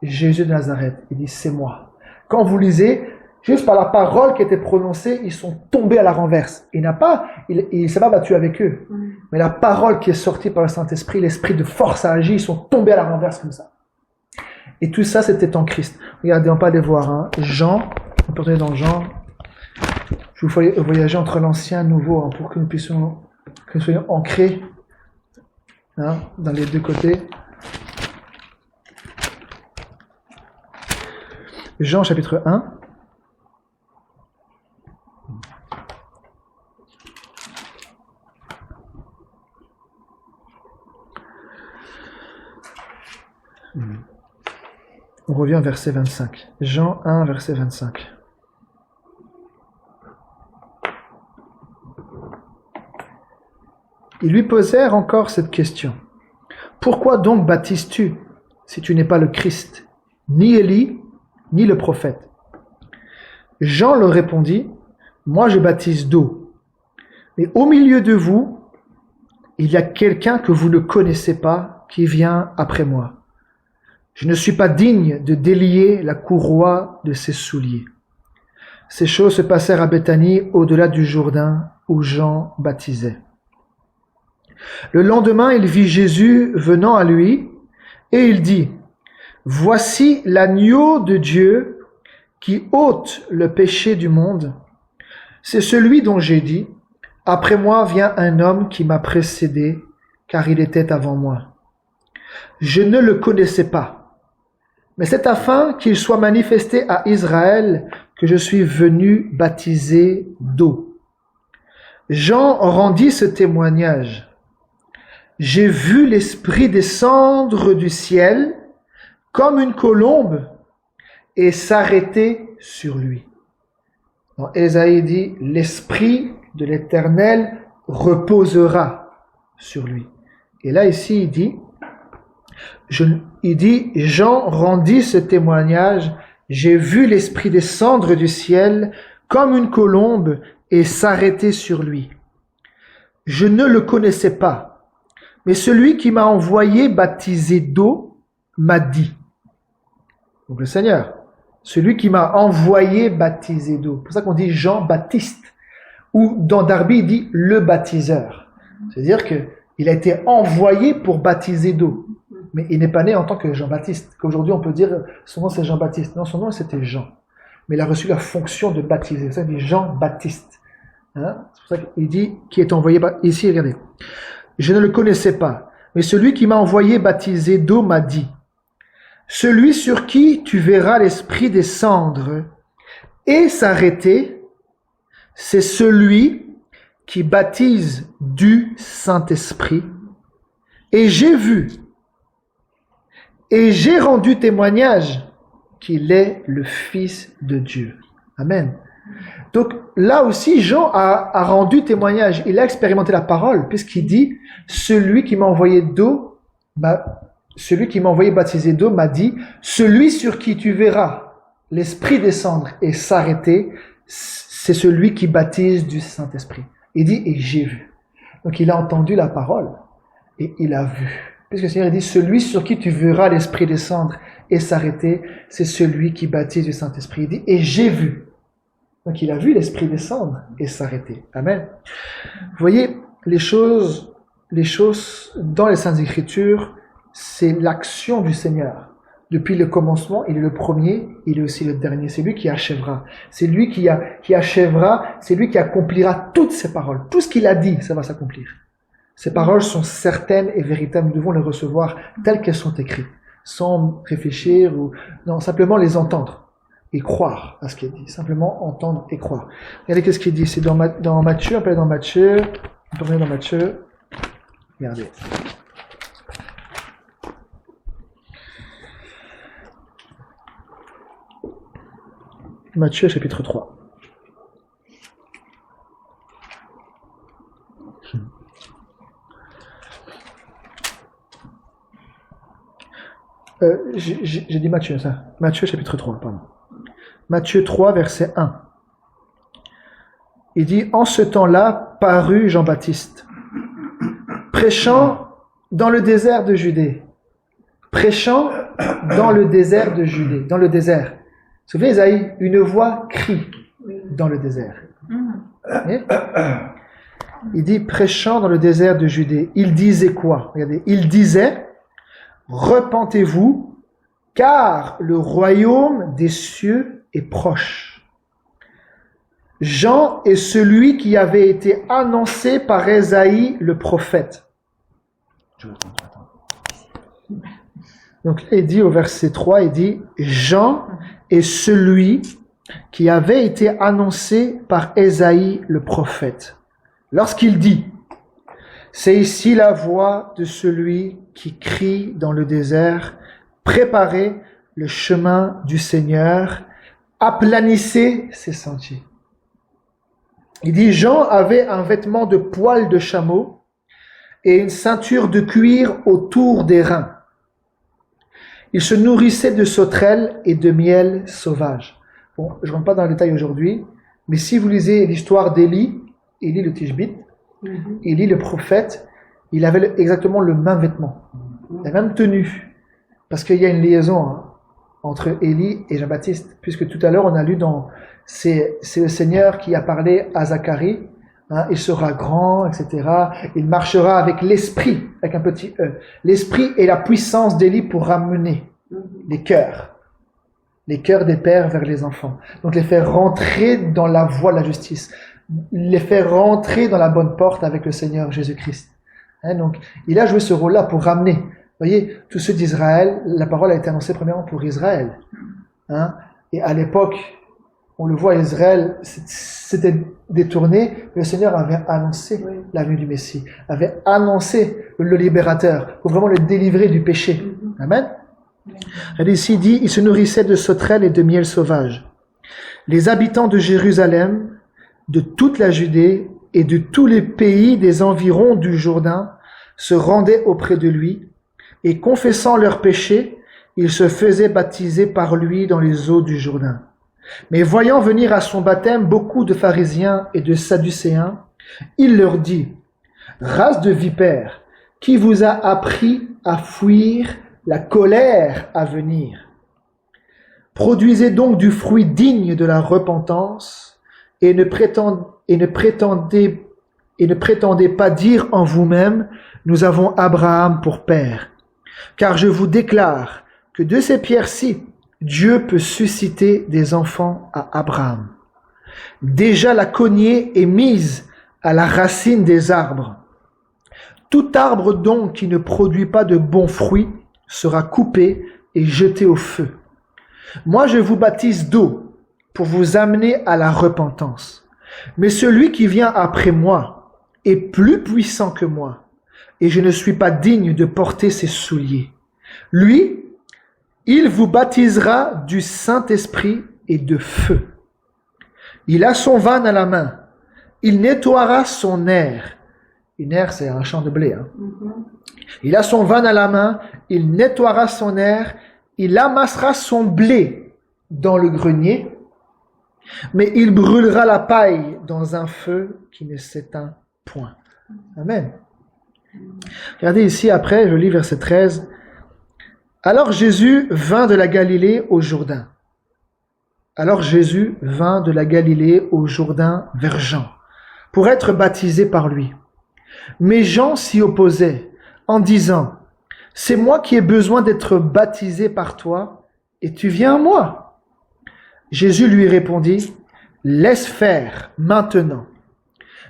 Jésus de Nazareth. Il dit, c'est moi. Quand vous lisez, juste par la parole qui était prononcée, ils sont tombés à la renverse. Il s'est pas battu avec eux. Mais la parole qui est sortie par le Saint-Esprit, l'esprit de force a agi, ils sont tombés à la renverse comme ça. Et tout ça, c'était en Christ. Regardez, on peut aller voir, Jean, on peut retourner dans Jean. Je vous fais voyager entre l'ancien et le nouveau, pour que nous soyons ancrés, dans les deux côtés. Jean chapitre 1. On revient au verset 25. Jean 1, verset 25. Ils lui posèrent encore cette question. Pourquoi donc baptises-tu si tu n'es pas le Christ, ni Élie, ni le prophète? Jean leur répondit, moi je baptise d'eau, mais au milieu de vous, il y a quelqu'un que vous ne connaissez pas qui vient après moi. Je ne suis pas digne de délier la courroie de ses souliers. Ces choses se passèrent à Béthanie, au-delà du Jourdain, où Jean baptisait. Le lendemain, il vit Jésus venant à lui, et il dit, « Voici l'agneau de Dieu qui ôte le péché du monde. C'est celui dont j'ai dit, « Après moi vient un homme qui m'a précédé, car il était avant moi. » Je ne le connaissais pas, mais c'est afin qu'il soit manifesté à Israël que je suis venu baptiser d'eau. Jean rendit ce témoignage. J'ai vu l'Esprit descendre du ciel comme une colombe et s'arrêter sur lui. Donc, Ésaïe dit, l'Esprit de l'Éternel reposera sur lui. Et là, ici, il dit, Jean rendit ce témoignage, j'ai vu l'Esprit descendre du ciel comme une colombe et s'arrêter sur lui. Je ne le connaissais pas, mais celui qui m'a envoyé baptiser d'eau m'a dit. Donc le Seigneur, celui qui m'a envoyé baptiser d'eau. C'est pour ça qu'on dit Jean-Baptiste. Ou dans Darby, il dit le baptiseur. C'est-à-dire qu'il a été envoyé pour baptiser d'eau. Mais il n'est pas né en tant que Jean-Baptiste. Qu'aujourd'hui on peut dire son nom c'est Jean-Baptiste. Non, son nom c'était Jean. Mais il a reçu la fonction de baptiser. C'est ça qu'il dit Jean-Baptiste. Hein? C'est pour ça qu'il dit qui est envoyé. Ici, regardez. Je ne le connaissais pas, mais celui qui m'a envoyé baptiser d'eau m'a dit, celui sur qui tu verras l'Esprit descendre et s'arrêter, c'est celui qui baptise du Saint-Esprit. Et j'ai vu, et j'ai rendu témoignage qu'il est le Fils de Dieu. Amen. Donc là aussi, Jean a rendu témoignage, il a expérimenté la parole, puisqu'il dit, celui qui m'a envoyé baptiser d'eau m'a dit, celui sur qui tu verras l'Esprit descendre et s'arrêter, c'est celui qui baptise du Saint-Esprit. Il dit, et j'ai vu. Donc il a entendu la parole, et il a vu. Puisque le Seigneur dit, celui sur qui tu verras l'Esprit descendre et s'arrêter, c'est celui qui baptise du Saint-Esprit. Il dit, et j'ai vu. Donc il a vu l'Esprit descendre et s'arrêter. Amen. Vous voyez, les choses dans les Saintes Écritures, c'est l'action du Seigneur. Depuis le commencement, il est le premier, il est aussi le dernier. C'est lui qui achèvera. C'est lui qui achèvera, c'est lui qui accomplira toutes ses paroles. Tout ce qu'il a dit, ça va s'accomplir. Ces paroles sont certaines et véritables. Nous devons les recevoir telles qu'elles sont écrites, sans réfléchir non, simplement les entendre. Et croire à ce qu'il dit. Simplement entendre et croire. Regardez qu'est-ce qu'il dit. C'est dans Matthieu. On peut aller dans Matthieu. On peut revenir dans Matthieu. Regardez. Matthieu chapitre 3. J'ai dit Matthieu, ça. Matthieu chapitre 3, pardon. Matthieu 3, verset 1. Il dit, en ce temps-là, parut Jean-Baptiste, prêchant dans le désert de Judée. Prêchant dans le désert de Judée. Dans le désert. Vous vous souvenez, Isaïe, une voix crie dans le désert. Et il dit, prêchant dans le désert de Judée. Il disait quoi? Regardez, il disait, repentez-vous, car le royaume des cieux est proche. Jean est celui qui avait été annoncé par Ésaïe le prophète. Donc il dit au verset 3, il dit, Jean est celui qui avait été annoncé par Ésaïe le prophète. Lorsqu'il dit, c'est ici la voix de celui qui crie dans le désert, préparez le chemin du Seigneur, aplanissez ses sentiers. Il dit, Jean avait un vêtement de poil de chameau et une ceinture de cuir autour des reins. Il se nourrissait de sauterelles et de miel sauvage. Bon, je ne rentre pas dans le détail aujourd'hui, mais si vous lisez l'histoire d'Élie, Élie le Tishbite, Élie le prophète, il avait exactement le même vêtement, la même tenue, parce qu'il y a une liaison entre Élie et Jean-Baptiste, puisque tout à l'heure on a lu c'est le Seigneur qui a parlé à Zacharie, il sera grand, etc. Il marchera avec l'esprit, avec un petit E. L'esprit et la puissance d'Élie pour ramener les cœurs des pères vers les enfants. Donc les faire rentrer dans la voie de la justice, les faire rentrer dans la bonne porte avec le Seigneur Jésus-Christ. Donc il a joué ce rôle-là pour ramener. Vous voyez, tous ceux d'Israël, la parole a été annoncée premièrement pour Israël. Et à l'époque, on le voit, Israël s'était détourné, mais le Seigneur avait annoncé la venue du Messie, avait annoncé le libérateur, pour vraiment le délivrer du péché. Amen. Regardez ici, il dit, il se nourrissait de sauterelles et de miel sauvage. Les habitants de Jérusalem, de toute la Judée et de tous les pays des environs du Jourdain se rendaient auprès de lui, et confessant leurs péchés, ils se faisaient baptiser par lui dans les eaux du Jourdain. Mais voyant venir à son baptême beaucoup de pharisiens et de sadducéens, il leur dit, « Race de vipères, qui vous a appris à fuir la colère à venir? Produisez donc du fruit digne de la repentance et ne prétendez pas dire en vous-même, nous avons Abraham pour père. Car je vous déclare que de ces pierres-ci, Dieu peut susciter des enfants à Abraham. Déjà la cognée est mise à la racine des arbres. Tout arbre donc qui ne produit pas de bons fruits sera coupé et jeté au feu. Moi je vous baptise d'eau pour vous amener à la repentance. Mais celui qui vient après moi est plus puissant que moi, et je ne suis pas digne de porter ses souliers. Lui, il vous baptisera du Saint-Esprit et de feu. Il a son vanne à la main. Il nettoiera son aire. Une aire, c'est un champ de blé. Il a son vanne à la main. Il nettoiera son aire. Il amassera son blé dans le grenier. Mais il brûlera la paille dans un feu qui ne s'éteint point. Amen. Regardez ici, après, je lis verset 13. Alors Jésus vint de la Galilée au Jourdain. Alors Jésus vint de la Galilée au Jourdain vers Jean, pour être baptisé par lui. Mais Jean s'y opposait, en disant, « C'est moi qui ai besoin d'être baptisé par toi, et tu viens à moi. » Jésus lui répondit, « Laisse faire maintenant,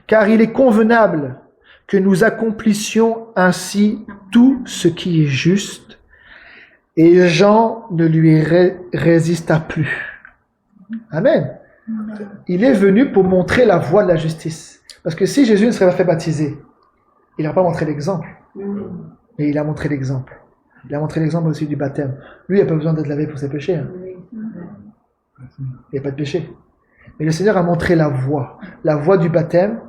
car il est convenable que nous accomplissions ainsi tout ce qui est juste. » Et Jean ne lui résista plus. Amen. Il est venu pour montrer la voie de la justice. Parce que si Jésus ne serait pas fait baptiser, il n'aurait pas montré l'exemple. Mais il a montré l'exemple. Il a montré l'exemple aussi du baptême. Lui, il n'a pas besoin d'être lavé pour ses péchés. Il n'y a pas de péché. Mais le Seigneur a montré la voie du baptême,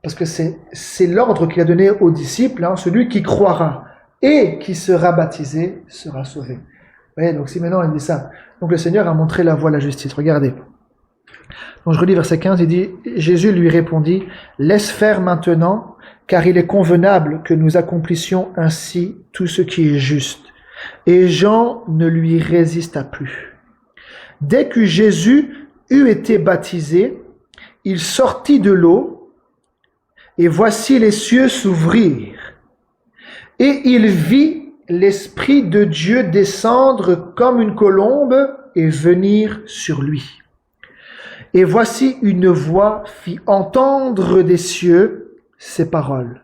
parce que c'est l'ordre qu'il a donné aux disciples, celui qui croira et qui sera baptisé sera sauvé. Vous voyez, donc si maintenant il dit ça, donc le Seigneur a montré la voie de la justice. Regardez. Donc je relis verset 15, il dit, Jésus lui répondit, laisse faire maintenant, car il est convenable que nous accomplissions ainsi tout ce qui est juste. Et Jean ne lui résista plus. Dès que Jésus eut été baptisé, il sortit de l'eau, et voici les cieux s'ouvrirent. Et il vit l'Esprit de Dieu descendre comme une colombe et venir sur lui. Et voici une voix fit entendre des cieux ces paroles.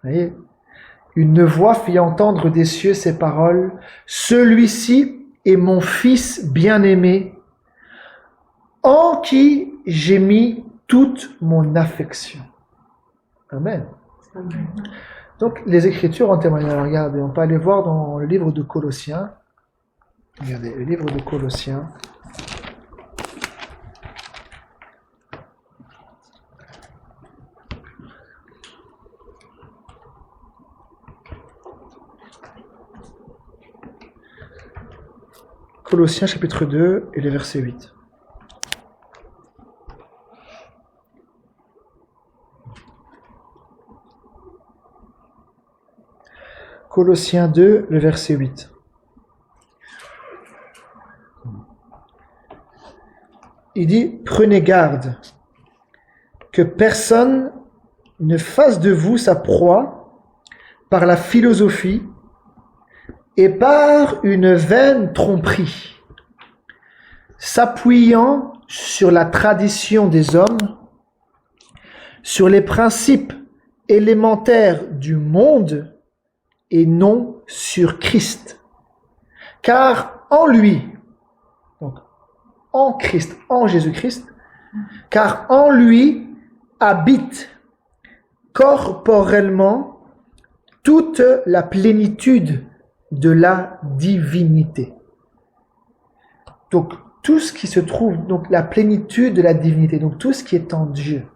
Vous voyez? Une voix fit entendre des cieux ces paroles. Celui-ci est mon Fils bien-aimé, en qui j'ai mis toute mon affection. Amen. Donc, les Écritures en témoignent. Alors, regardez, on peut aller voir dans le livre de Colossiens. Regardez, le livre de Colossiens. Colossiens chapitre 2 et le verset 8. Colossiens 2, le verset 8. Il dit, prenez garde que personne ne fasse de vous sa proie par la philosophie et par une vaine tromperie, s'appuyant sur la tradition des hommes, sur les principes élémentaires du monde et non sur Christ. Car en lui, donc en Christ, en Jésus-Christ, car en lui habite corporellement toute la plénitude de la divinité. Donc, tout ce qui se trouve, donc la plénitude de la divinité, donc tout ce qui est en Dieu,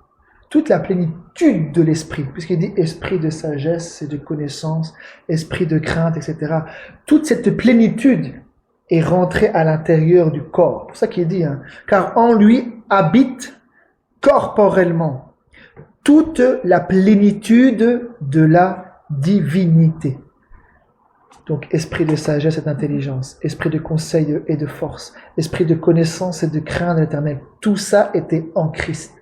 toute la plénitude de l'esprit, puisqu'il dit esprit de sagesse et de connaissance, esprit de crainte, etc. Toute cette plénitude est rentrée à l'intérieur du corps. C'est pour ça qu'il dit, car en lui habite corporellement toute la plénitude de la divinité. Donc, esprit de sagesse et d'intelligence, esprit de conseil et de force, esprit de connaissance et de crainte de l'Éternel. Tout ça était en Christ.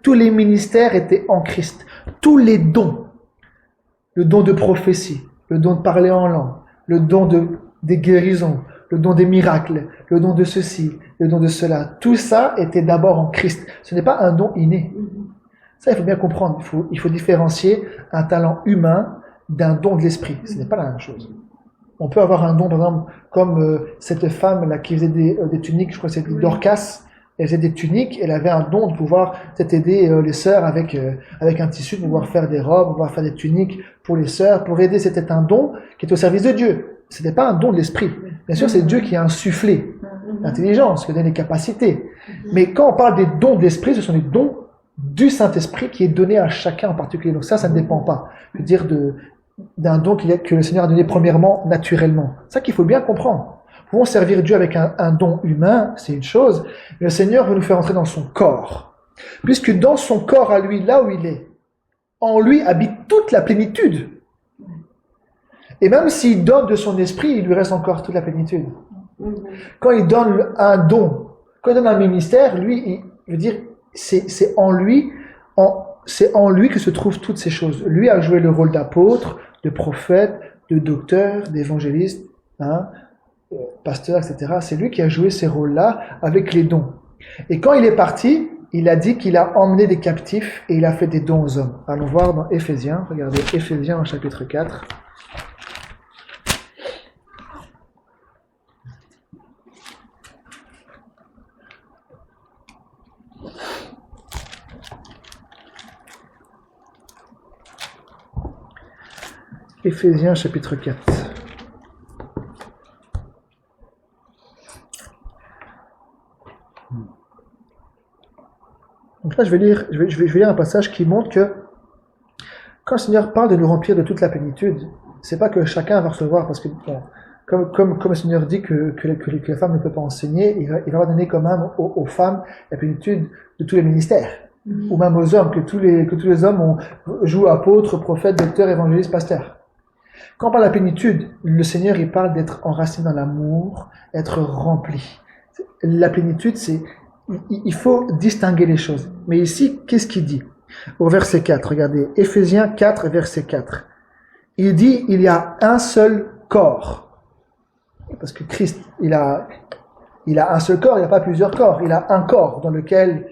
Tous les ministères étaient en Christ. Tous les dons, le don de prophétie, le don de parler en langue, le don des guérisons, le don des miracles, le don de ceci, le don de cela, tout ça était d'abord en Christ. Ce n'est pas un don inné. Ça, il faut bien comprendre. Il faut différencier un talent humain d'un don de l'esprit. Ce n'est pas la même chose. On peut avoir un don, par exemple, comme cette femme là qui faisait des tuniques, je crois que c'était Dorcas, elle faisait des tuniques, elle avait un don de pouvoir aider les sœurs avec un tissu, de pouvoir faire des robes, de pouvoir faire des tuniques pour les sœurs, pour aider. C'était un don qui était au service de Dieu. Ce n'était pas un don de l'esprit. Bien sûr, c'est Dieu qui a insufflé l'intelligence, qui donne les capacités. Mais quand on parle des dons d'esprit, ce sont des dons du Saint-Esprit qui est donné à chacun en particulier. Donc ça ne dépend pas. Je veux dire d'un don que le Seigneur a donné premièrement, naturellement. C'est ça qu'il faut bien comprendre. Nous pouvons servir Dieu avec un don humain, c'est une chose, mais le Seigneur veut nous faire entrer dans son corps. Puisque dans son corps à lui, là où il est, en lui habite toute la plénitude. Et même s'il donne de son esprit, il lui reste encore toute la plénitude. Quand il donne un don, quand il donne un ministère, lui, je veux dire, c'est en lui que se trouvent toutes ces choses. Lui a joué le rôle d'apôtre, de prophète, de docteur, d'évangéliste, pasteur, etc. C'est lui qui a joué ces rôles-là avec les dons. Et quand il est parti, il a dit qu'il a emmené des captifs et il a fait des dons aux hommes. Allons voir dans Éphésiens. Regardez Éphésiens au chapitre 4. Éphésiens chapitre 4. Donc là, je vais lire un passage qui montre que quand le Seigneur parle de nous remplir de toute la plénitude, c'est pas que chacun va recevoir, parce que comme le Seigneur dit que la femme ne peut pas enseigner, il va donner quand même aux femmes la plénitude de tous les ministères, ou même aux hommes, que tous les hommes jouent apôtres, prophètes, docteurs, évangélistes, pasteurs. Quand on parle de la plénitude, le Seigneur il parle d'être enraciné dans l'amour, être rempli. La plénitude, il faut distinguer les choses. Mais ici, qu'est-ce qu'il dit? Au verset 4, regardez, Éphésiens 4, verset 4. Il dit, il y a un seul corps. Parce que Christ, il a un seul corps, il n'a pas plusieurs corps. Il a un corps dans lequel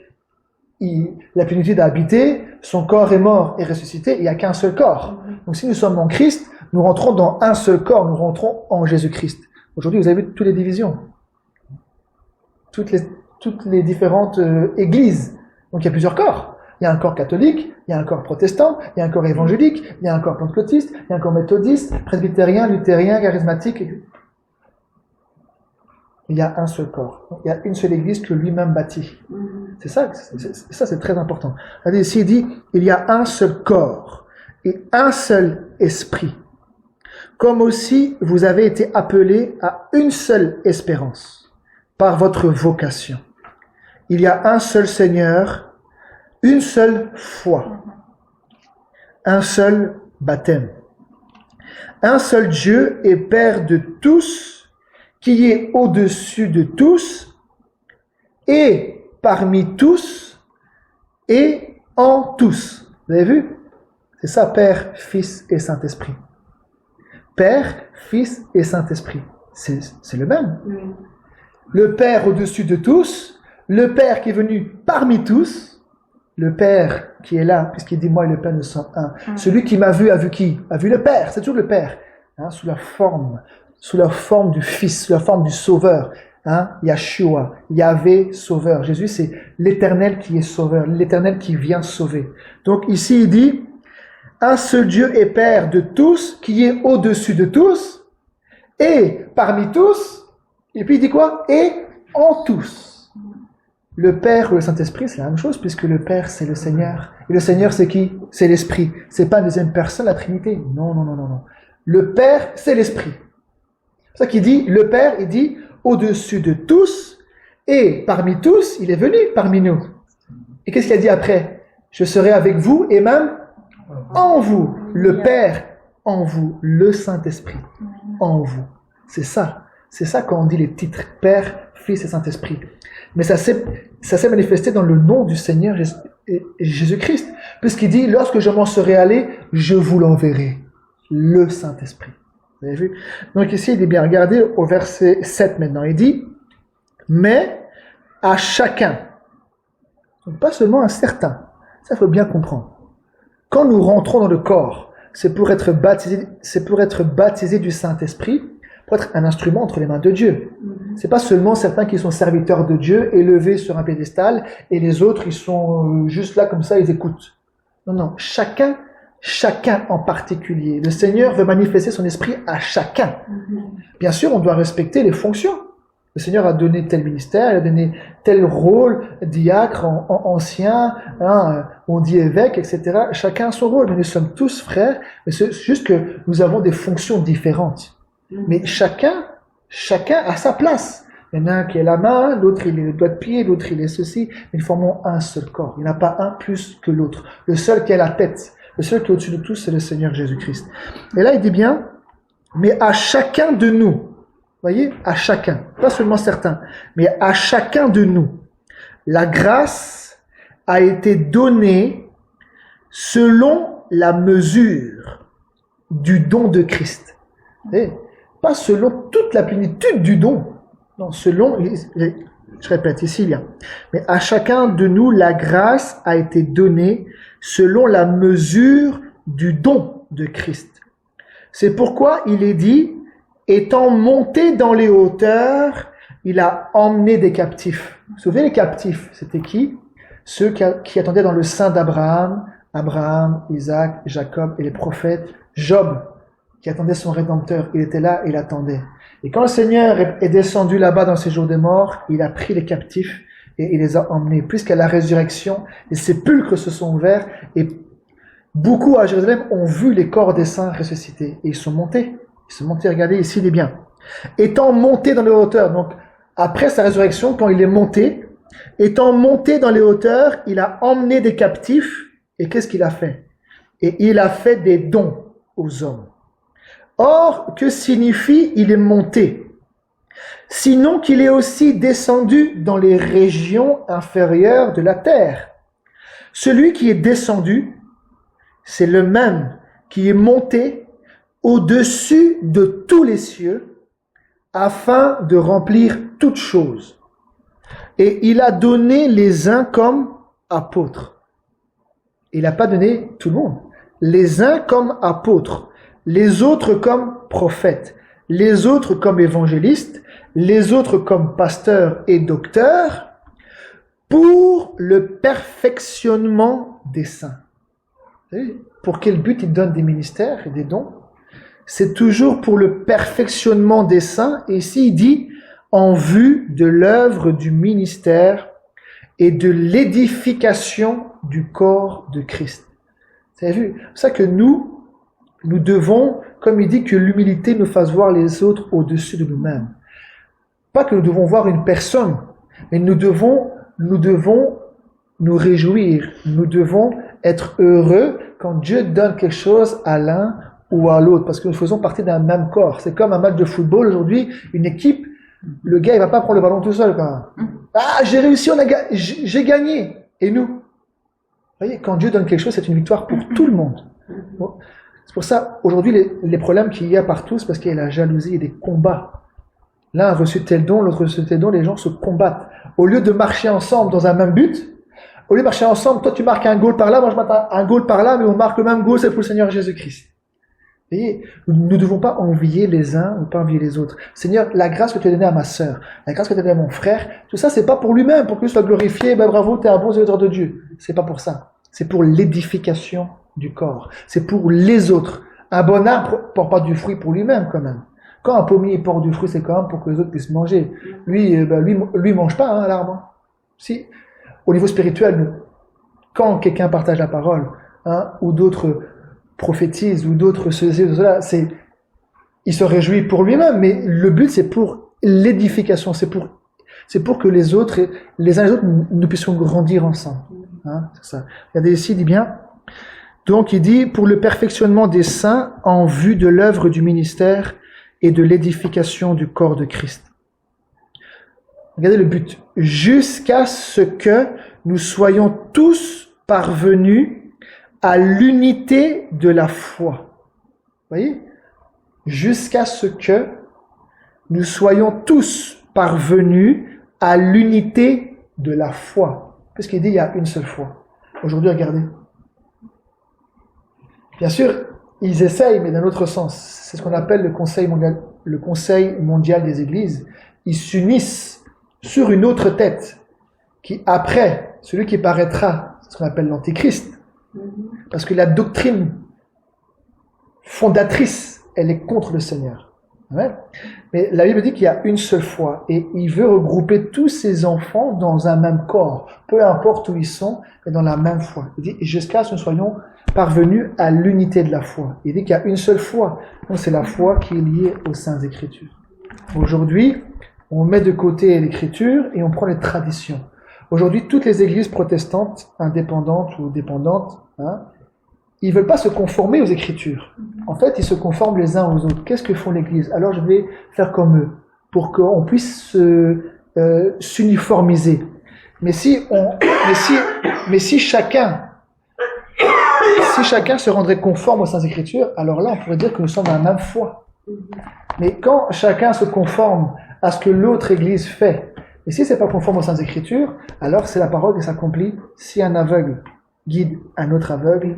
la plénitude a habité, son corps est mort et ressuscité, il n'y a qu'un seul corps. Donc si nous sommes en Christ, nous rentrons dans un seul corps, nous rentrons en Jésus-Christ. Aujourd'hui, vous avez vu toutes les divisions, toutes les différentes églises. Donc il y a plusieurs corps. Il y a un corps catholique, il y a un corps protestant, il y a un corps évangélique, il y a un corps pentecôtiste, il y a un corps méthodiste, presbytérien, luthérien, charismatique. Il y a un seul corps. Il y a une seule église que lui-même bâtit. C'est ça, c'est très important. Regardez ici, il dit, il y a un seul corps et un seul esprit. Comme aussi vous avez été appelés à une seule espérance par votre vocation. Il y a un seul Seigneur, une seule foi, un seul baptême, un seul Dieu et Père de tous, qui est au-dessus de tous, et parmi tous, et en tous. Vous avez vu? C'est ça, Père, Fils et Saint-Esprit. Père, Fils et Saint-Esprit. C'est le même. Le Père au-dessus de tous, le Père qui est venu parmi tous, le Père qui est là, puisqu'il dit, moi et le Père nous sommes un. Celui qui m'a vu a vu qui? A vu le Père, c'est toujours le Père, hein, sous la forme du Fils, sous la forme du Sauveur, hein, Yahshua, Yahvé, Sauveur. Jésus, c'est l'Éternel qui est Sauveur, l'Éternel qui vient sauver. Donc ici, il dit, un seul Dieu et Père de tous, qui est au-dessus de tous, et parmi tous, et puis il dit quoi? Et en tous. Le Père ou le Saint-Esprit, c'est la même chose, puisque le Père, c'est le Seigneur. Et le Seigneur, c'est qui? C'est l'Esprit. C'est pas une deuxième personne, la Trinité. Non. Le Père, c'est l'Esprit. C'est ça qu'il dit, le Père, il dit, au-dessus de tous, et parmi tous, il est venu parmi nous. Et qu'est-ce qu'il a dit après? Je serai avec vous, et même en vous. Le Père, en vous. Le Saint-Esprit, en vous. C'est ça quand on dit les titres, Père, Fils et Saint-Esprit. Mais ça s'est manifesté dans le nom du Seigneur Jésus-Christ, puisqu'il dit, lorsque je m'en serai allé, je vous l'enverrai, le Saint-Esprit. Vous avez vu? Donc ici, il est bien, regardez au verset 7 maintenant, il dit, mais à chacun, donc pas seulement à certains, ça il faut bien comprendre. Quand nous rentrons dans le corps, c'est pour être baptisé du Saint-Esprit, pour être un instrument entre les mains de Dieu. C'est pas seulement certains qui sont serviteurs de Dieu, élevés sur un piédestal, et les autres, ils sont juste là comme ça, ils écoutent. Non, chacun en particulier. Le Seigneur veut manifester son esprit à chacun. Bien sûr, on doit respecter les fonctions. Le Seigneur a donné tel ministère, il a donné tel rôle, diacre, ancien, hein, on dit évêque, etc. Chacun a son rôle, mais nous sommes tous frères, mais c'est juste que nous avons des fonctions différentes. Mais chacun a sa place. Il y en a un qui est la main, l'autre il est le doigt de pied, l'autre il est ceci, mais nous formons un seul corps. Il n'y en a pas un plus que l'autre. Le seul qui a la tête, le seul qui est au-dessus de tous, c'est le Seigneur Jésus-Christ. Et là il dit bien, mais à chacun de nous, voyez, à chacun, pas seulement certains, mais à chacun de nous, la grâce a été donnée selon la mesure du don de Christ. Et pas selon toute la plénitude du don, non, selon, je répète ici, il y a, mais à chacun de nous, la grâce a été donnée selon la mesure du don de Christ. C'est pourquoi il est dit, étant monté dans les hauteurs, il a emmené des captifs. Vous vous souvenez, les captifs, c'était qui? Ceux qui attendaient dans le sein d'Abraham, Isaac, Jacob et les prophètes, Job, qui attendait son Rédempteur. Il était là, il attendait. Et quand le Seigneur est descendu là-bas dans ses jours de mort, il a pris les captifs et il les a emmenés. Puisqu'à la résurrection, les sépulcres se sont ouverts et beaucoup à Jérusalem ont vu les corps des saints ressuscités. Et ils sont montés. Regardez, ici, il est bien. Étant monté dans les hauteurs, donc après sa résurrection, quand il est monté, étant monté dans les hauteurs, il a emmené des captifs. Et qu'est-ce qu'il a fait? Et il a fait des dons aux hommes. Or, que signifie il est monté? Sinon qu'il est aussi descendu dans les régions inférieures de la terre. Celui qui est descendu, c'est le même qui est monté au-dessus de tous les cieux, afin de remplir toutes choses. Et il a donné les uns comme apôtres. Il n'a pas donné tout le monde. Les uns comme apôtres. Les autres comme prophètes, les autres comme évangélistes, les autres comme pasteurs et docteurs, pour le perfectionnement des saints. Vous savez, pour quel but il donne des ministères et des dons? C'est toujours pour le perfectionnement des saints. Et ici, il dit en vue de l'œuvre du ministère et de l'édification du corps de Christ. Vous avez vu? C'est ça que nous devons, comme il dit, que l'humilité nous fasse voir les autres au-dessus de nous-mêmes. Pas que nous devons voir une personne, mais nous devons nous réjouir. Nous devons être heureux quand Dieu donne quelque chose à l'un ou à l'autre, parce que nous faisons partie d'un même corps. C'est comme un match de football aujourd'hui, une équipe, le gars il va pas prendre le ballon tout seul quand même. Ah, j'ai réussi, j'ai gagné. Et nous? Vous voyez, quand Dieu donne quelque chose, c'est une victoire pour tout le monde. Bon. C'est pour ça, aujourd'hui, les problèmes qu'il y a partout, c'est parce qu'il y a la jalousie et des combats. L'un a reçu tel don, l'autre a reçu tel don, les gens se combattent. Au lieu de marcher ensemble dans un même but, au lieu de marcher ensemble, toi tu marques un goal par là, moi je marque un goal par là, mais on marque le même goal, c'est pour le Seigneur Jésus-Christ. Vous voyez, nous ne devons pas envier les uns ou pas envier les autres. Seigneur, la grâce que tu as donnée à ma sœur, la grâce que tu as donnée à mon frère, tout ça c'est pas pour lui-même, pour qu'il soit glorifié, ben bravo, tu es un bon serviteur de Dieu. C'est pas pour ça. C'est pour l'édification du corps. C'est pour les autres. Un bon arbre porte pas du fruit pour lui-même quand même. Quand un pommier porte du fruit, c'est quand même pour que les autres puissent manger. Lui mange pas, hein, l'arbre. Si, au niveau spirituel, quand quelqu'un partage la parole, hein, ou d'autres prophétisent, ou d'autres ceci ou cela, il se réjouit pour lui-même, mais le but c'est pour l'édification, c'est pour que les uns et les autres, nous puissions grandir ensemble. Hein, c'est ça. Regardez ici, il dit bien. Donc il dit pour le perfectionnement des saints en vue de l'œuvre du ministère et de l'édification du corps de Christ. Regardez le but. Jusqu'à ce que nous soyons tous parvenus à l'unité de la foi. Vous voyez? Jusqu'à ce que nous soyons tous parvenus à l'unité de la foi. Qu'est-ce qu'il dit? Il y a une seule foi. Aujourd'hui, regardez. Bien sûr, ils essayent, mais d'un autre sens. C'est ce qu'on appelle le Conseil mondial des Églises. Ils s'unissent sur une autre tête, qui après, celui qui paraîtra, c'est ce qu'on appelle l'Antéchrist. Parce que la doctrine fondatrice, elle est contre le Seigneur. Ouais. Mais la Bible dit qu'il y a une seule foi, et il veut regrouper tous ses enfants dans un même corps, peu importe où ils sont, mais dans la même foi. Il dit jusqu'à ce que nous soyons parvenus à l'unité de la foi. Il dit qu'il y a une seule foi, donc c'est la foi qui est liée aux Saintes Écritures. Aujourd'hui, on met de côté l'Écriture et on prend les traditions. Aujourd'hui, toutes les églises protestantes, indépendantes ou dépendantes, hein, ils veulent pas se conformer aux Écritures. En fait, ils se conforment les uns aux autres. Qu'est-ce que font l'Église? Alors je vais faire comme eux, pour qu'on puisse s'uniformiser. Mais si chacun se rendrait conforme aux Saintes Écritures, alors là, on pourrait dire que nous sommes dans la même foi. Mais quand chacun se conforme à ce que l'autre Église fait, et si c'est pas conforme aux Saintes Écritures, alors c'est la parole qui s'accomplit. Si un aveugle guide un autre aveugle,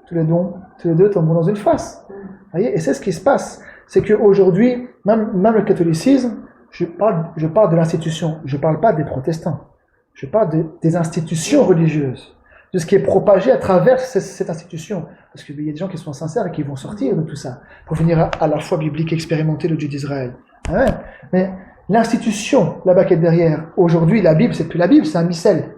tous les deux tombent dans une fosse. Voyez, et c'est ce qui se passe. C'est qu'aujourd'hui, même le catholicisme, je parle de l'institution, je parle pas des protestants. Je parle des institutions religieuses, de ce qui est propagé à travers cette institution. Parce qu'il y a des gens qui sont sincères et qui vont sortir de tout ça, pour venir à la foi biblique expérimenter le Dieu d'Israël. Ouais. Mais l'institution, là-bas qui est derrière, aujourd'hui, la Bible, c'est plus la Bible, c'est un missel.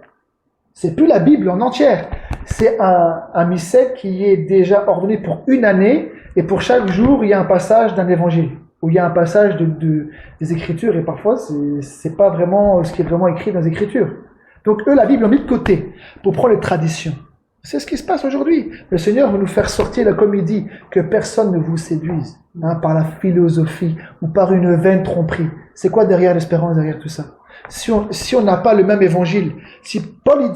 C'est plus la Bible en entière. C'est un missel qui est déjà ordonné pour une année, et pour chaque jour, il y a un passage d'un évangile, où il y a un passage des Écritures, et parfois, c'est pas vraiment ce qui est vraiment écrit dans les Écritures. Donc eux, la Bible, l'ont mis de côté, pour prendre les traditions. C'est ce qui se passe aujourd'hui. Le Seigneur veut nous faire sortir, là, comme il dit, que personne ne vous séduise, hein, par la philosophie, ou par une vaine tromperie. C'est quoi derrière l'espérance, derrière tout ça? Si on n'a pas le même évangile, si Paul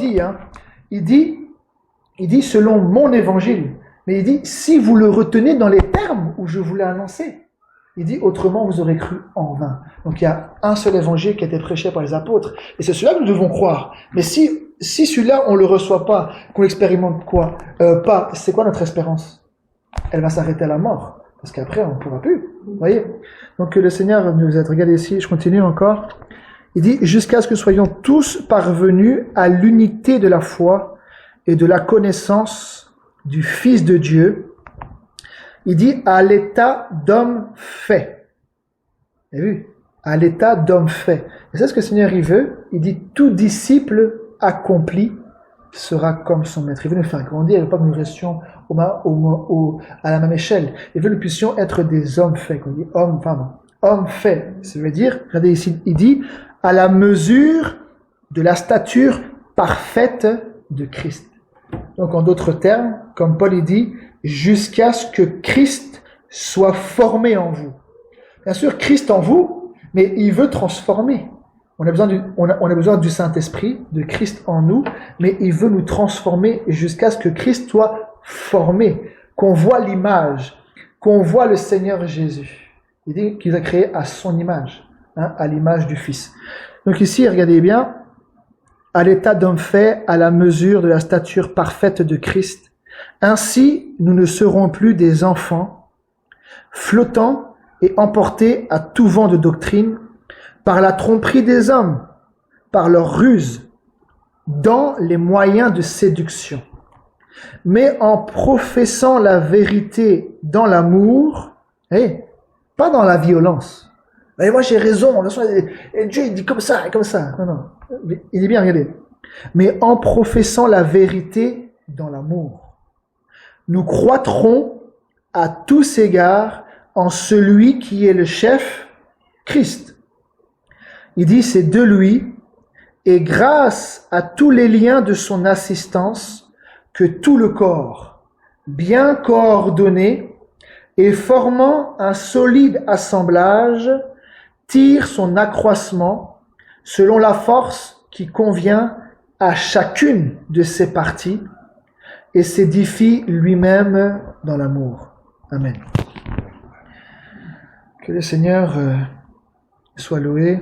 il dit selon mon évangile, mais il dit si vous le retenez dans les termes où je vous l'ai annoncé, il dit autrement vous aurez cru en vain. Donc il y a un seul évangile qui a été prêché par les apôtres, et c'est celui-là que nous devons croire. Mais si celui-là on le reçoit pas, qu'on l'expérimente pas, c'est quoi notre espérance? Elle va s'arrêter à la mort, parce qu'après on ne pourra plus. Vous voyez? Donc que le Seigneur nous aide. Regardez ici, je continue encore. Il dit, jusqu'à ce que soyons tous parvenus à l'unité de la foi et de la connaissance du Fils de Dieu. Il dit, à l'état d'homme fait. Vous avez vu? À l'état d'homme fait. Et c'est ce que le Seigneur, il veut. Il dit, tout disciple accompli sera comme son maître. Il veut nous faire grandir. Il ne veut pas que nous restions à la même échelle. Il veut que nous puissions être des hommes faits. Quand il dit homme, femme. Homme fait. Ça veut dire, regardez ici, il dit, à la mesure de la stature parfaite de Christ. Donc, en d'autres termes, comme Paul il dit, jusqu'à ce que Christ soit formé en vous. Bien sûr, Christ en vous, mais il veut transformer. On a besoin du Saint-Esprit, de Christ en nous, mais il veut nous transformer jusqu'à ce que Christ soit formé, qu'on voit l'image, qu'on voit le Seigneur Jésus. Il dit qu'il a créé à son image, à l'image du Fils. Donc ici, regardez bien, à l'état d'homme fait, à la mesure de la stature parfaite de Christ. Ainsi, nous ne serons plus des enfants, flottants et emportés à tout vent de doctrine, par la tromperie des hommes, par leur ruse, dans les moyens de séduction. Mais en professant la vérité dans l'amour, pas dans la violence. Mais moi j'ai raison, et Dieu il dit comme ça, comme ça. Non. Il dit bien, regardez. Mais en professant la vérité dans l'amour, nous croîtrons à tous égards en celui qui est le chef, Christ. Il dit, c'est de lui, et grâce à tous les liens de son assistance, que tout le corps, bien coordonné et formant un solide assemblage, tire son accroissement selon la force qui convient à chacune de ses parties et s'édifie lui-même dans l'amour. Amen. Que le Seigneur soit loué.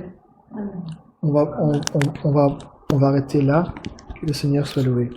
On va arrêter là. Que le Seigneur soit loué.